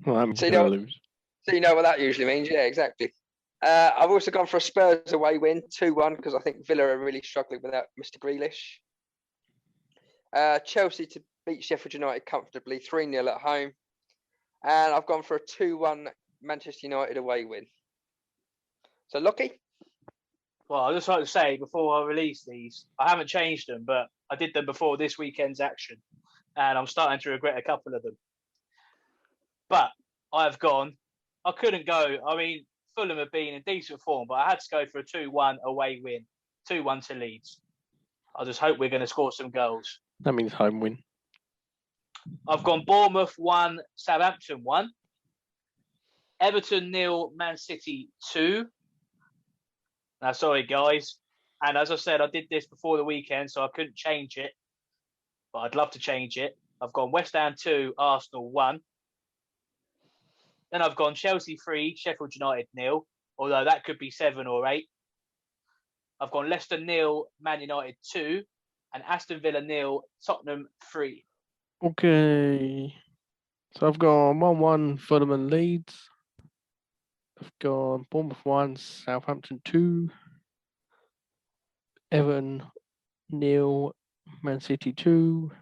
Well, I'm going to lose. So you know what that usually means. Yeah, exactly. I've also gone for a Spurs away win, 2-1, because I think Villa are really struggling without Mr. Grealish. Chelsea to beat Sheffield United comfortably, 3-0 at home. And I've gone for a 2-1 Manchester United away win. So, Lockie? Well, I'd just like to say, before I release these, I haven't changed them, but I did them before this weekend's action. And I'm starting to regret a couple of them. But I've gone. I couldn't go. I mean, Fulham have been in decent form, but I had to go for a 2-1 away win. 2-1 to Leeds. I just hope we're going to score some goals. That means home win. I've gone Bournemouth 1, Southampton 1. Everton 0, Man City 2. Now, sorry, guys. And as I said, I did this before the weekend, so I couldn't change it. But I'd love to change it. I've gone West Ham 2, Arsenal 1. Then I've gone Chelsea 3, Sheffield United 0, although that could be 7 or 8. I've gone Leicester 0, Man United 2, and Aston Villa 0, Tottenham 3. Okay. So I've gone 1-1 Fulham and Leeds. I've gone Bournemouth 1, Southampton 2, Everton 0, Man City 2,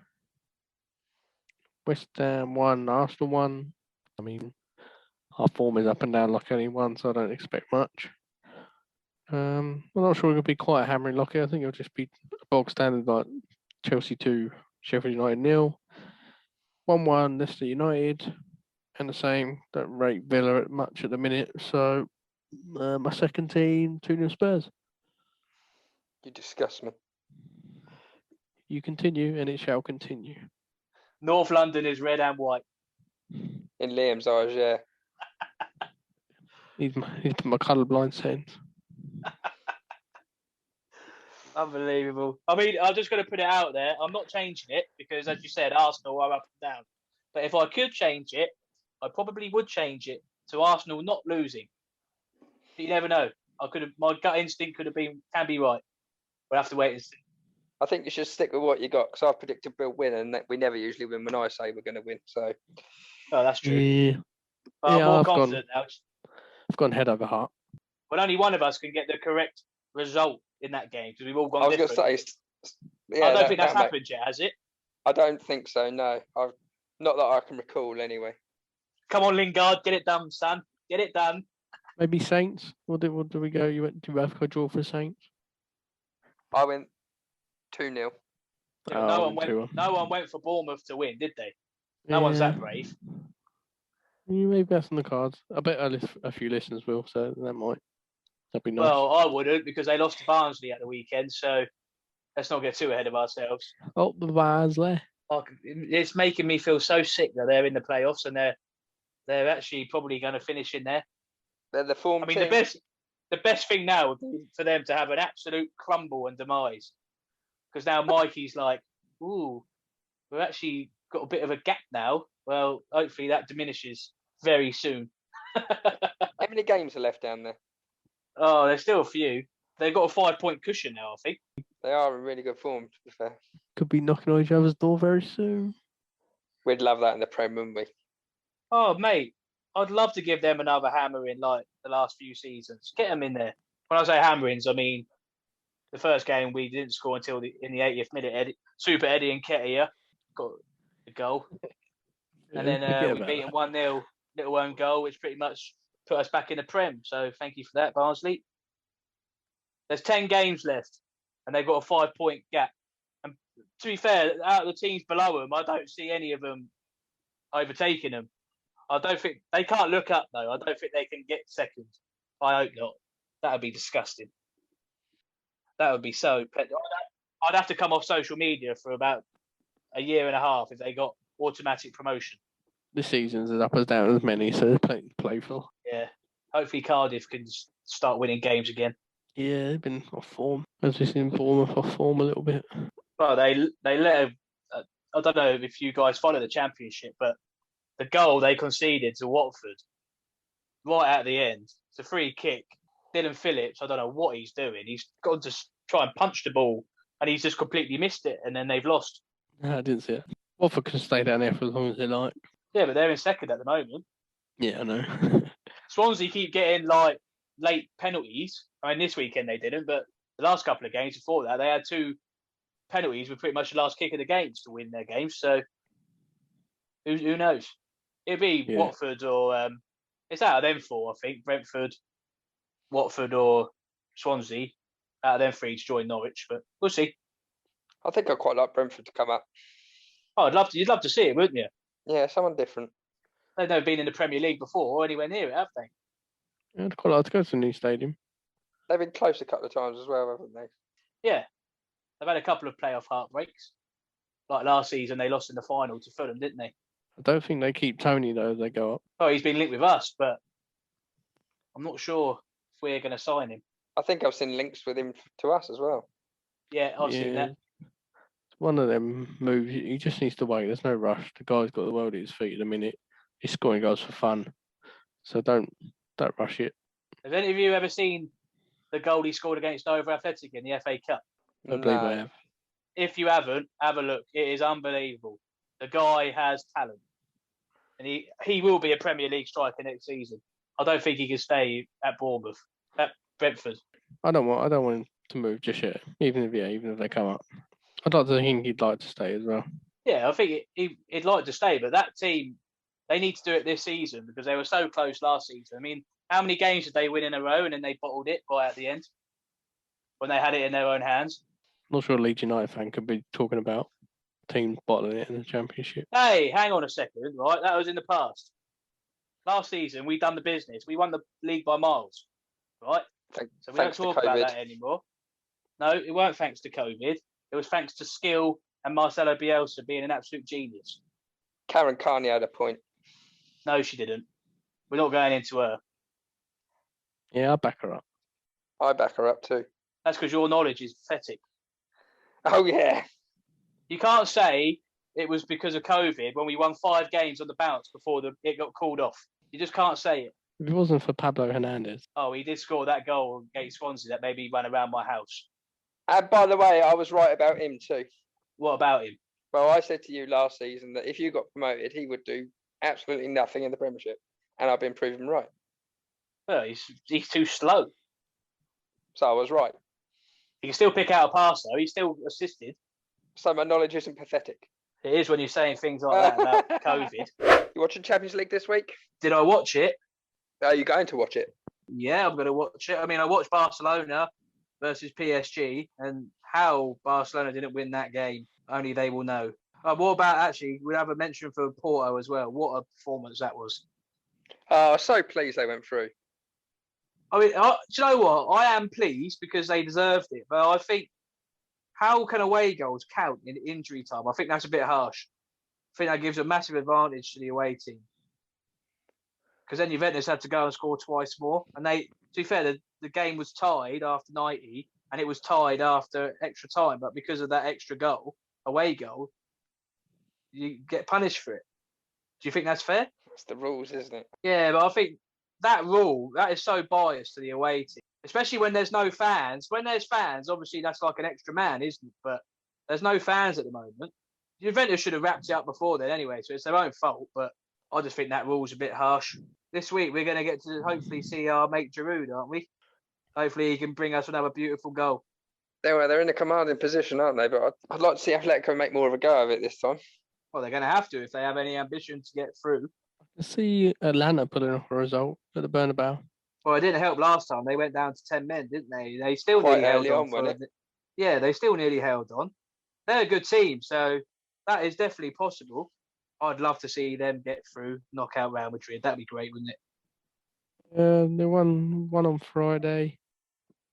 West Ham 1, Arsenal 1. I mean, our form is up and down like anyone, so I don't expect much. I'm not sure it'll be quite a hammering Lockie. I think it'll just be a bog standard like Chelsea 2, Sheffield United 0, 1-1 Leicester United, and the same. Don't rate Villa much at the minute, so my second team 2-0 Spurs. You disgust me. You continue, and it shall continue. North London is red and white. In Liam's eyes, yeah. He's my colourblind sense. Unbelievable. I mean, I'm just going to put it out there. I'm not changing it because, as you said, Arsenal are up and down. But if I could change it, I probably would change it to Arsenal not losing. But you never know. My gut instinct can be right. We'll have to wait and see. I think you should stick with what you got because I predicted we'll win, and we never usually win when I say we're going to win. So, that's true. Yeah, But I'm more I've confident now. I've gone head over heart. But only one of us can get the correct result in that game because we've all gone I was different. going to say, yeah, I don't think that's happened yet, has it? I don't think so. No, not that I can recall anyway. Come on, Lingard, get it done, son. Get it done. Maybe Saints. What do we go? Do you have a draw for Saints? I went 2-0. No one went for Bournemouth to win, did they? No one's that brave. Yeah, maybe that's on the cards. I bet a few listeners will, so that'd be nice. Well, I wouldn't because they lost to Barnsley at the weekend, so let's not get too ahead of ourselves. Oh, the Barnsley. It's making me feel so sick that they're in the playoffs and they're actually probably going to finish in there. They're the form team. The best thing now would be for them to have an absolute crumble and demise. Because now Mikey's like, ooh, we've actually got a bit of a gap now. Well, hopefully that diminishes very soon. How many games are left down there? Oh, there's still a few. They've got a 5-point cushion now, I think. They are in really good form, to be fair. Could be knocking on each other's door very soon. We'd love that in the Prem, wouldn't we? Oh, mate, I'd love to give them another hammer in like the last few seasons. Get them in there. When I say hammerings, I mean the first game we didn't score until in the 80th minute. Super Eddie and Ketia got the goal. And then we beat them 1-0, little own goal, which pretty much put us back in the Prem. So thank you for that, Barnsley. There's 10 games left, and they've got a 5-point gap. And to be fair, out of the teams below them, I don't see any of them overtaking them. I don't think they can't look up though. I don't think they can get second. I hope not. That would be disgusting. That would be so. I'd have to come off social media for about a year and a half if they got automatic promotion. This season's as up as down as many, so there's plenty to play for. Yeah. Hopefully Cardiff can start winning games again. Yeah, they've been off form. As we've seen Bournemouth off form a little bit. Well, they let. I don't know if you guys follow the Championship, but the goal they conceded to Watford right at the end, it's a free kick. Dylan Phillips, I don't know what he's doing. He's gone to try and punch the ball, and he's just completely missed it, and then they've lost. No, I didn't see it. Watford can stay down there for as long as they like. Yeah, but they're in second at the moment. Yeah, I know. Swansea keep getting like late penalties. I mean, this weekend they didn't, but the last couple of games before that, they had 2 penalties with pretty much the last kick of the games to win their games. So who knows? It'd be Watford or it's out of them 4, I think. Brentford, Watford or Swansea. Out of them 3 to join Norwich, but we'll see. I think I'd quite like Brentford to come up. Oh, you'd love to see it, wouldn't you? Yeah, someone different. They've never been in the Premier League before or anywhere near it, have they? Yeah, I'd quite like to go to the new stadium. They've been close a couple of times as well, haven't they? Yeah. They've had a couple of playoff heartbreaks. Like last season, they lost in the final to Fulham, didn't they? I don't think they keep Tony, though, as they go up. Oh, he's been linked with us, but I'm not sure if we're going to sign him. I think I've seen links with him to us as well. Yeah, I've seen that. It's one of them moves. He just needs to wait. There's no rush. The guy's got the world at his feet at the minute. He's scoring goals for fun. So don't rush it. Have any of you ever seen the goal he scored against Dover Athletic in the FA Cup? I believe I have. If you haven't, have a look. It is unbelievable. The guy has talent. And he will be a Premier League striker next season. I don't think he can stay at Brentford. I don't want him to move just yet. Even if they come up. I'd like to think he'd like to stay as well. Yeah, I think he'd like to stay, but that team, they need to do it this season because they were so close last season. I mean, how many games did they win in a row and then they bottled it right at the end when they had it in their own hands? Not sure a Leeds United fan could be talking about teams bottling it in the Championship. Hey, hang on a second, right? That was in the past. Last season, we done the business. We won the league by miles, right? So we don't talk about that anymore. No, it weren't thanks to COVID. It was thanks to skill and Marcelo Bielsa being an absolute genius. Karen Carney had a point. No, she didn't. We're not going into her. Yeah, I'll back her up. I back her up too. That's because your knowledge is pathetic. Oh, yeah. You can't say it was because of COVID when we won 5 games on the bounce before it got called off. You just can't say it. If it wasn't for Pablo Hernandez. Oh, he did score that goal against Swansea that maybe ran around my house. And by the way, I was right about him too. What about him? Well, I said to you last season that if you got promoted, he would do absolutely nothing in the Premiership, and I've been proven right. Well, he's too slow. So I was right. He can still pick out a pass though. He's still assisted. So my knowledge isn't pathetic. It is when you're saying things like that about COVID. You watching Champions League this week? Did I watch it? Are you going to watch it? Yeah, I'm going to watch it. I mean, I watched Barcelona versus PSG, and how Barcelona didn't win that game, only they will know. What about, actually, we have a mention for Porto as well. What a performance that was. Oh, so pleased they went through. I mean, do you know what? I am pleased because they deserved it, but I think, how can away goals count in injury time? I think that's a bit harsh. I think that gives a massive advantage to the away team. Because then Juventus had to go and score twice more. And to be fair, the game was tied after 90 and it was tied after extra time. But because of that extra goal, away goal, you get punished for it. Do you think that's fair? It's the rules, isn't it? Yeah, but I think that rule, that is so biased to the away team, especially when there's no fans. When there's fans, obviously that's like an extra man, isn't it? But there's no fans at the moment. Juventus should have wrapped it up before then anyway, so it's their own fault. But I just think that rule's a bit harsh. This week, we're going to get to hopefully see our mate Giroud, aren't we? Hopefully, he can bring us another beautiful goal. They're in a commanding position, aren't they? But I'd like to see Atletico make more of a go of it this time. Well, they're going to have to if they have any ambition to get through. I see Atlanta putting off a result at the Bernabeu. Well, it didn't help last time. They went down to 10 men, didn't they? They still Quite nearly held early on, wasn't it? Yeah, they still nearly held on. They're a good team, so that is definitely possible. I'd love to see them get through, knock out Real Madrid. That'd be great, wouldn't it? They won on Friday,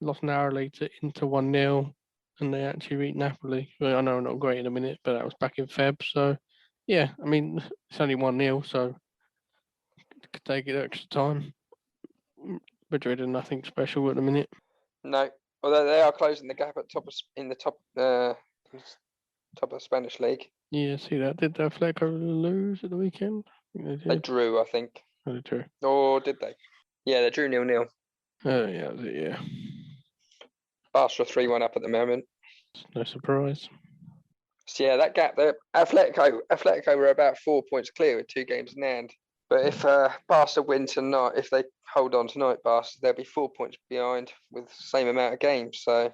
lost narrowly to Inter 1-0, and they actually beat Napoli. Well, I know not great in a minute, but that was back in Feb. So, yeah, I mean, it's only 1-0, so it could take it extra time. Madrid are nothing special at the minute. No, although they are closing the gap at top of the Spanish league. Yeah, see that. Did Atletico lose at the weekend? I think They drew, I think. Oh, they drew. Or did they? Yeah, they drew 0-0. Oh, yeah, yeah. Barca 3-1 up at the moment. No surprise. So yeah, that gap there. Atletico were about 4 points clear with 2 games in hand. But if Barca win tonight, if they hold on tonight, Barca, they'll be 4 points behind with the same amount of games. So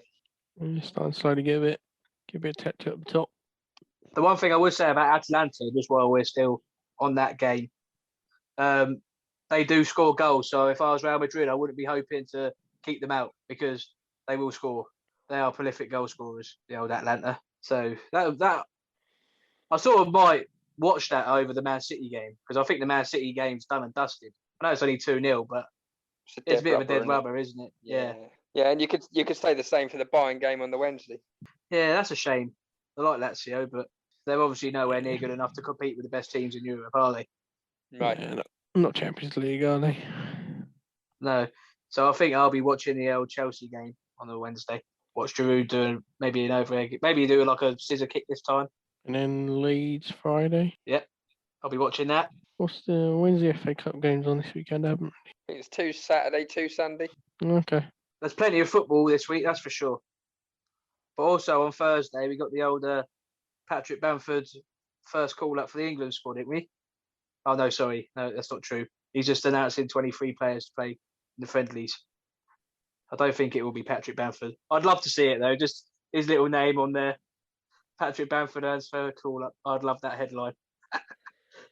You're starting slowly to give it a touch up the top. The one thing I would say about Atalanta, just while we're still on that game, they do score goals. So if I was Real Madrid, I wouldn't be hoping to keep them out because they will score. They are prolific goal scorers, the old Atlanta. So that I sort of might watch that over the Man City game because I think the Man City game's done and dusted. I know it's only 2-0, but it's a bit of a dead rubber, isn't it? Yeah. Yeah, and you could say the same for the Bayern game on the Wednesday. Yeah, that's a shame. I like Lazio, but they're obviously nowhere near good enough to compete with the best teams in Europe, are they? Right. Yeah, not Champions League, are they? No. So I think I'll be watching the old Chelsea game on the Wednesday. Watch Giroud doing maybe an overhead, maybe do like a scissor kick this time. And then Leeds Friday. Yep, I'll be watching that. When's the FA Cup games on this weekend? I haven't. It's 2 Saturday, 2 Sunday. Okay. There's plenty of football this week, that's for sure. But also on Thursday, we got the old Patrick Bamford's first call up for the England squad, didn't we? Oh, no, sorry. No, that's not true. He's just announcing 23 players to play in the friendlies. I don't think it will be Patrick Bamford. I'd love to see it, though. Just his little name on there. Patrick Bamford earns first call up. I'd love that headline.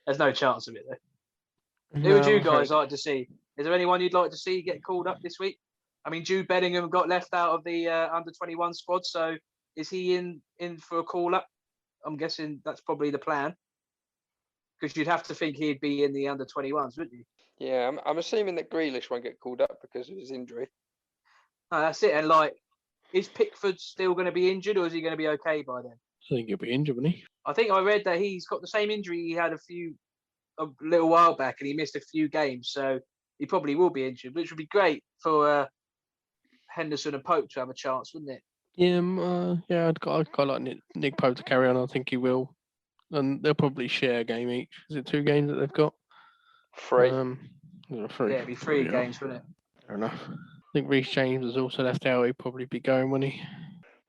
There's no chance of it, though. Who would you guys like to see? Is there anyone you'd like to see get called up this week? I mean, Jude Bellingham got left out of the under-21 squad, so is he in for a call-up? I'm guessing that's probably the plan. Because you'd have to think he'd be in the under-21s, wouldn't you? Yeah, I'm assuming that Grealish won't get called up because of his injury. No, that's it. And, like, is Pickford still going to be injured, or is he going to be okay by then? I think he'll be injured, won't he? I think I read that he's got the same injury he had a little while back, and he missed a few games, so he probably will be injured, which would be great for Henderson and Pope to have a chance, wouldn't it? Yeah, I'd quite like Nick Pope to carry on. I think he will. And they'll probably share a game each. Is it 2 games that they've got? 3. 3. Yeah, it'd be 3 games, wouldn't it? Fair enough. I think Reece James has also left out. He'd probably be going, wouldn't he?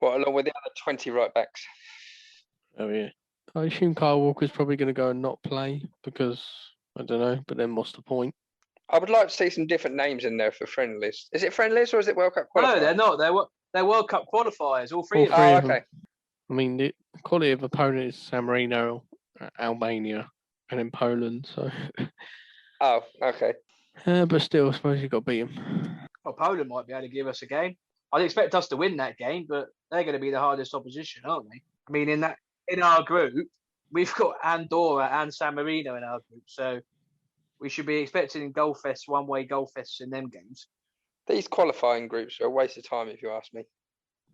What, along with the other 20 right backs? Oh yeah. I assume Kyle Walker's probably going to go and not play because I don't know. But then what's the point? I would like to see some different names in there for friendlies. Is it friendlies or is it World Cup qualifiers? No, they're not. They're World Cup qualifiers. All three All of them. three Oh, of them. okay. I mean, the quality of opponent is San Marino, Albania, and then Poland. So, Oh, okay. but still, I suppose you've got to beat them. Well, Poland might be able to give us a game. I'd expect us to win that game, but they're going to be the hardest opposition, aren't they? I mean, in our group, we've got Andorra and San Marino in our group, so we should be expecting one-way goal fests in them games. These qualifying groups are a waste of time, if you ask me.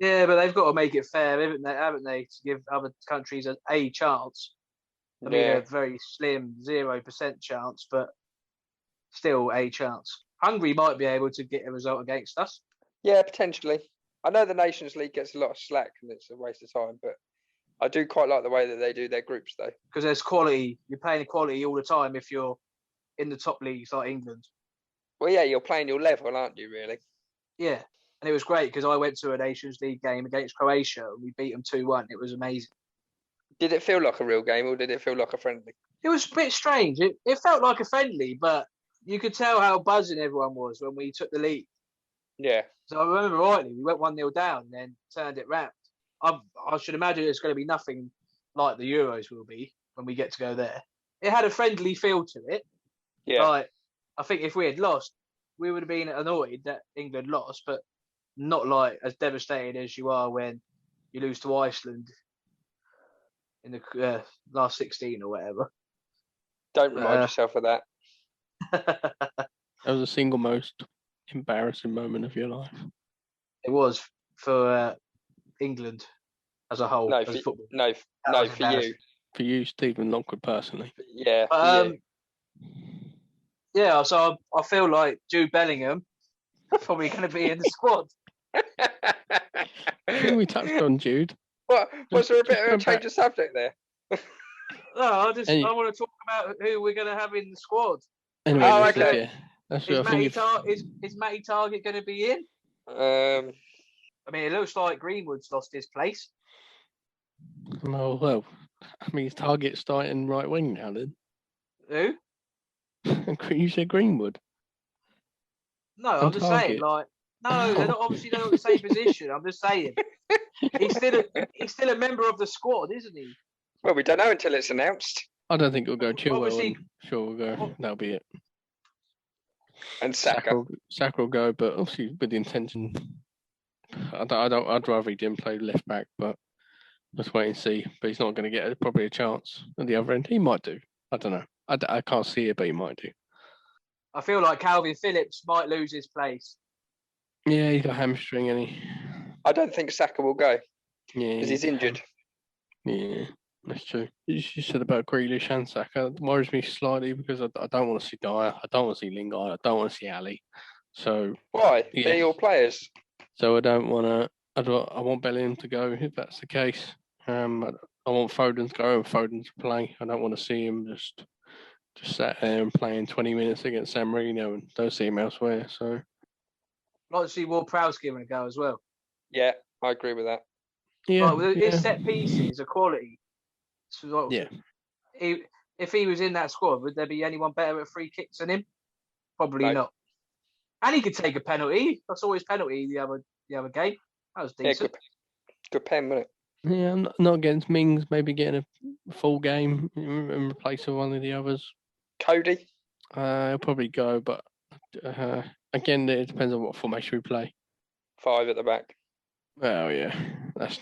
Yeah, but they've got to make it fair, haven't they, to give other countries a chance. I mean, a very slim 0% chance, but still a chance. Hungary might be able to get a result against us. Yeah, potentially. I know the Nations League gets a lot of slack and it's a waste of time, but I do quite like the way that they do their groups, though. Because there's quality. You're playing quality all the time if you're in the top leagues like England. Well, yeah, you're playing your level, aren't you, really? Yeah. And it was great because I went to a Nations League game against Croatia and we beat them 2-1. It was amazing. Did it feel like a real game or did it feel like a friendly? It was a bit strange. It felt like a friendly, but you could tell how buzzing everyone was when we took the lead. Yeah. So I remember rightly, we went 1-0 down and then turned it round. I should imagine it's going to be nothing like the Euros will be when we get to go there. It had a friendly feel to it. Yeah. Like, I think if we had lost, we would have been annoyed that England lost, but not like as devastated as you are when you lose to Iceland in the last 16 or whatever. Don't remind yourself of that. That was the single most embarrassing moment of your life. It was for England as a whole. No, as for, football. no, no, for you. For you, Stephen Lockwood, personally. Yeah. Yeah, so I feel like Jude Bellingham probably going to be in the squad. I think we touched on Jude. What? Was there a bit of a change of subject there? No, I want to talk about who we're going to have in the squad. Anyway, okay. Yeah. That's Is Matty Target going to be in? I mean, it looks like Greenwood's lost his place. Well, I mean, his Target's starting right wing now, then. Who? You said Greenwood. No, I'm just saying, like, no, they're not obviously not the same position. I'm just saying, he's still a member of the squad, isn't he? Well, we don't know until it's announced. I don't think it'll go Chilwell. Obviously, sure, we'll go. That'll be it. And Saka will go, but obviously with the intention. I'd rather he didn't play left back, but let's wait and see. But he's not going to get probably a chance at the other end. He might do. I don't know. I can't see it, but he might do. I feel like Calvin Phillips might lose his place. Yeah, he's got hamstring, and he. I don't think Saka will go. Yeah, because he's injured. Yeah, that's true. You said about Grealish and Saka. It worries me slightly because I don't want to see Dyer. I don't want to see Lingard. I don't want to see Ali. So why? Yeah. They're your players. So I don't want to. I want Bellingham to go if that's the case. I want Foden to go and Foden to play. I don't want to see him just sat there and playing 20 minutes against San Marino and don't see him elsewhere. So I'd like to see Ward-Prowse giving a go as well. Yeah, I agree with that. yeah, Like, his set pieces are quality. So, yeah. If he was in that squad, would there be anyone better at free kicks than him? Probably No. not. And he could take a penalty. I saw his penalty the other game. That was decent. Yeah, good pen, wasn't it? Yeah, I'm not against Mings maybe getting a full game in replace of one of the others. Cody? He'll probably go, but again, it depends on what formation we play. 5 at the back. Well, yeah, that's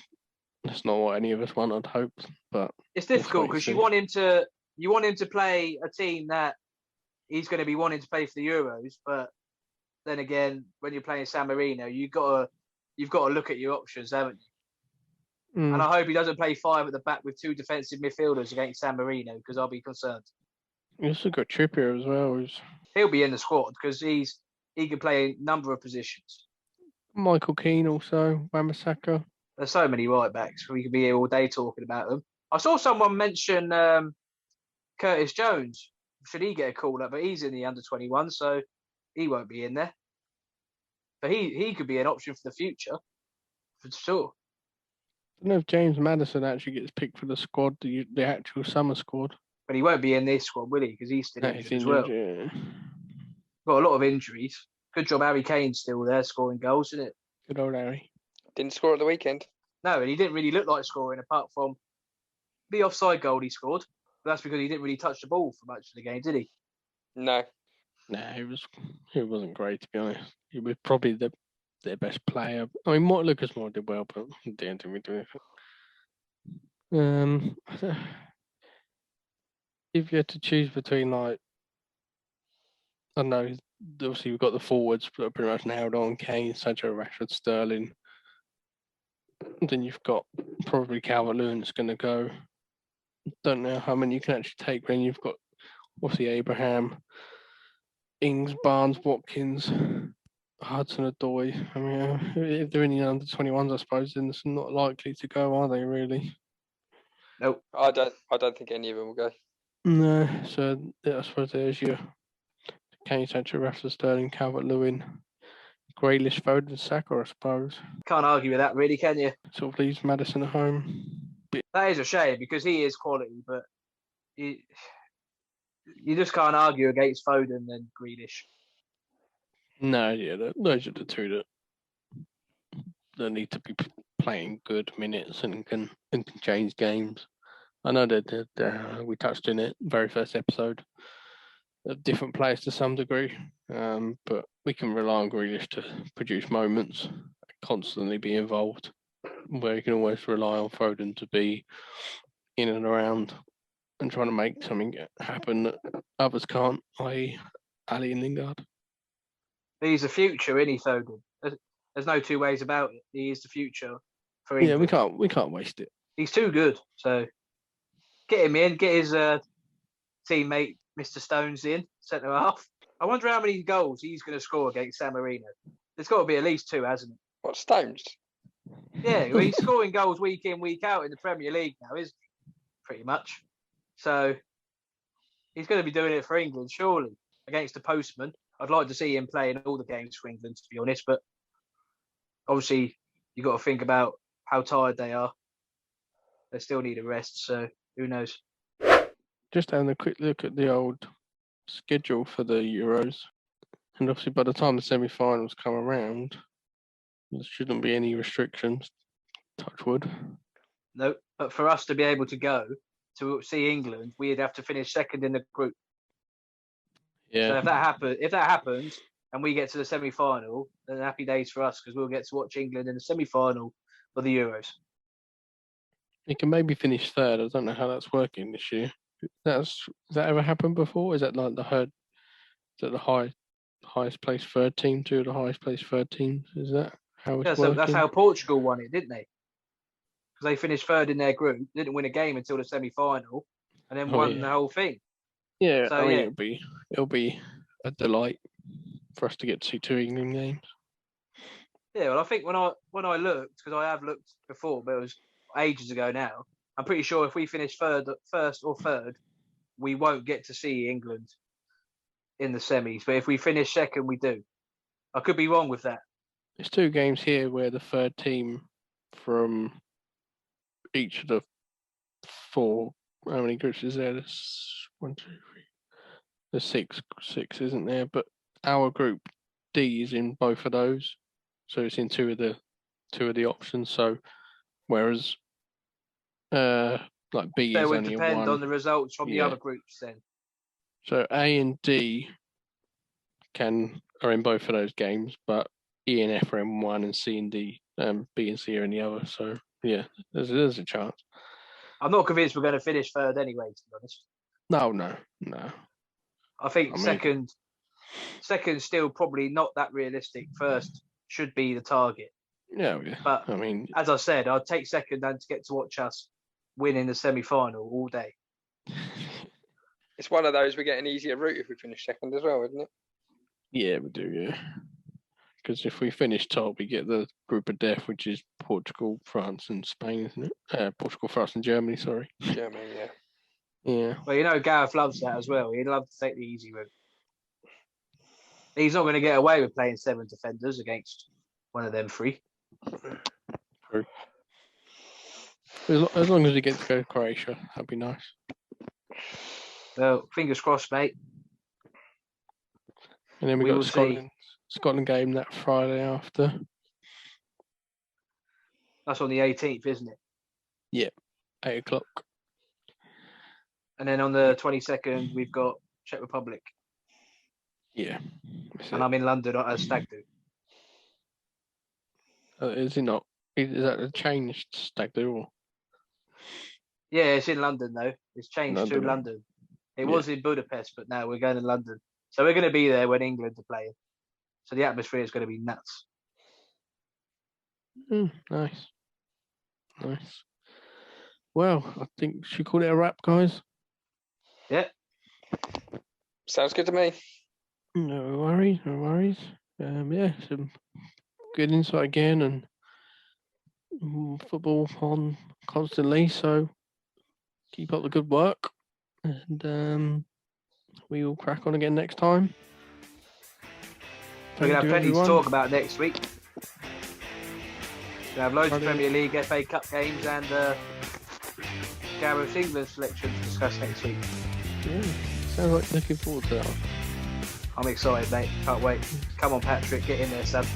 not what any of us want, I'd hope. But it's difficult because you want him to play a team that he's going to be wanting to play for the Euros. But then again, when you're playing San Marino, you've got to look at your options, haven't you? And I hope he doesn't play 5 at the back with 2 defensive midfielders against San Marino because I'll be concerned. You also got Trippier as well. He'll be in the squad because he can play a number of positions. Michael Keane also, Wan-Bissaka. There's so many right backs. We could be here all day talking about them. I saw someone mention Curtis Jones. Should he get a call up? But he's in the under-21, so he won't be in there. But he could be an option for the future, for sure. don't know if James Maddison actually gets picked for the squad, the actual summer squad. But he won't be in this squad, will he? Because he's still That injured is as well. injured, yeah. Got a lot of injuries. Good job Harry Kane's still there scoring goals, isn't it? Good old Harry. Didn't score at the weekend. No, and he didn't really look like scoring apart from the offside goal he scored. But that's because he didn't really touch the ball for much of the game, did he? No. Nah, he wasn't great, to be honest. He was probably their best player. I mean, Lucas Moore did well, but he didn't really do anything. If you had to choose between, like, I don't know, obviously we've got the forwards that are pretty much nailed on: Kane, Sancho, Rashford, Sterling. Then you've got probably Calvert-Lewin that's going to go. Don't know how many you can actually take when you've got obviously Abraham, Ings, Barnes, Watkins, Hudson-Odoi. I mean, if they're any under 21s, I suppose, then it's not likely to go, are they? Really? Nope. I don't think any of them will go. No. So yeah, I suppose there's your Kane, Sancho, Rashford, Sterling, Calvert-Lewin, Grealish, Foden, Saka, I suppose. Can't argue with that, really, can you? Sort of leaves Maddison at home. That is a shame because he is quality, but you just can't argue against Foden and Grealish. No, yeah, those are the two that need to be playing good minutes and can change games. I know that we touched on it very first episode of different players to some degree, but we can rely on Grealish to produce moments, constantly be involved, where you can always rely on Foden to be in and around and trying to make something happen that others can't, i.e. Ali and Lingard. He's the future, isn't he, Foden? There's no two ways about it. He is the future for England. Yeah, we can't waste it. He's too good. So get him in, get his teammate Mr. Stones in, centre half. I wonder how many goals he's going to score against San Marino. There's got to be at least 2, hasn't it? What, Stones? Yeah, well, he's scoring goals week in, week out in the Premier League now, isn't he? Pretty much. So he's going to be doing it for England, surely, against the postman. I'd like to see him play in all the games for England, to be honest, but obviously you've got to think about how tired they are. They still need a rest, so who knows? Just having a quick look at the old schedule for the Euros, and obviously by the time the semi-finals come around, there shouldn't be any restrictions. Touch wood. No, but for us to be able to go to see England, we'd have to finish second in the group. Yeah. So if that happens, and we get to the semi-final, then happy days for us because we'll get to watch England in the semi-final for the Euros. You can maybe finish third. I don't know how that's working this year. Has that ever happened before? Is that like the highest placed third team to the highest placed third team? Is that how it's working? That's how Portugal won it, didn't they? Because they finished third in their group, didn't win a game until the semi-final, and then won the whole thing. Yeah, so, I mean, it'll be a delight for us to get to see 2 England games. Yeah, well, I think when I looked, because I have looked before, but it was ages ago now. I'm pretty sure if we finish first or third, we won't get to see England in the semis. But if we finish second, we do. I could be wrong with that. There's 2 games here where the third team from each of the 4. How many groups is there? There's 1, 2, 3. There's 6, isn't there? But our group D is in both of those, so it's in two of the options. So whereas like B so is it would only depend one. on the results from the other groups then. So A and D are in both of those games, but E and F are in one, and C and D, B and C are in the other. So yeah, there's a chance. I'm not convinced we're going to finish third anyway, to be honest. No. I think second's still probably not that realistic. First should be the target. Yeah. But I mean, as I said, I'd take second and to get to watch us win in the semi-final all day. It's one of those we get an easier route if we finish second as well, isn't it? Yeah, we do, yeah. Because if we finish top, we get the group of death, which is Portugal, France, and Spain, isn't it? Portugal, France, and Germany, sorry. Germany, yeah. Yeah. Well, Gareth loves that as well. He'd love to take the easy route. He's not going to get away with playing 7 defenders against one of them 3. True. As long as we get to go to Croatia, that'd be nice. Well, fingers crossed, mate. And then we We will got Scotland game that Friday after. That's on the 18th, isn't it? 8 o'clock. And then on the 22nd, we've got Czech Republic. Yeah. And I'm in London at Stag Do. Is it not? Is that a changed stag do? Or? Yeah, it's in London, though. It's changed London, to right? London. It was in Budapest, but now we're going to London. So we're going to be there when England are playing. So the atmosphere is going to be nuts. Nice. Nice. Well, I think should we call it a wrap, guys? Yeah. Sounds good to me. No worries. Yeah, some good insight again, and football on constantly. So keep up the good work, and we will crack on again next time. We're going to have Thank you, plenty everyone. to talk about next week. We have loads of Friday. Premier League, FA Cup games, and Gareth England selection to discuss next week. Yeah, sounds like looking forward to that. I'm excited, mate. Can't wait. Come on, Patrick. Get in there, son.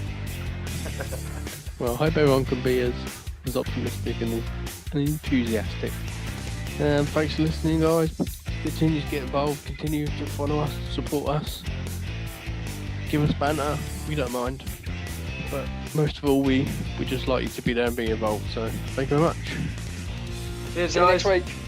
Well, I hope everyone can be as optimistic and enthusiastic. Thanks for listening, guys. Continue to get involved. Continue to follow us, support us. Give us banter. We don't mind. But most of all, we just like you to be there and be involved. So thank you very much. Cheers, See you guys. next week.